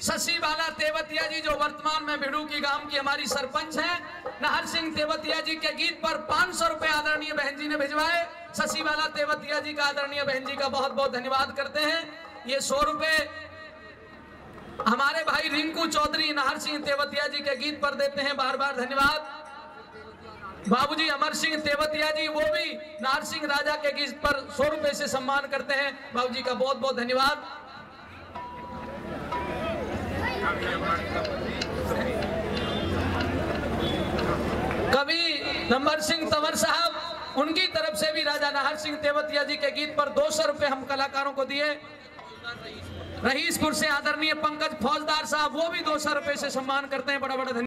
शशिबाला तेवतिया जी जो वर्तमान में भिड़ू की गांव की हमारी सरपंच हैं, नाहर सिंह तेवतिया जी के गीत पर 500 रुपए आदरणीय बहन जी ने भिजवाए। शशिबाला तेवतिया जी का आदरणीय बहन जी का बहुत बहुत धन्यवाद करते हैं। ये 100 रुपए हमारे भाई रिंकू चौधरी नाहर सिंह तेवतिया जी के गीत पर देते हैं, बार बार धन्यवाद। बाबूजी अमर सिंह तेवतिया जी वो भी नाहर सिंह राजा के गीत पर 100 रुपए से सम्मान करते हैं, बाबूजी का बहुत बहुत धन्यवाद। कवि नंबर सिंह तंवर साहब, उनकी तरफ से भी राजा नाहर सिंह तेवतिया जी के गीत पर 200 रुपए हम कलाकारों को दिए। रईसपुर से आदरणीय पंकज फौजदार साहब वो भी 200 रुपए से सम्मान करते हैं, बड़ा बड़ा धन्यवाद।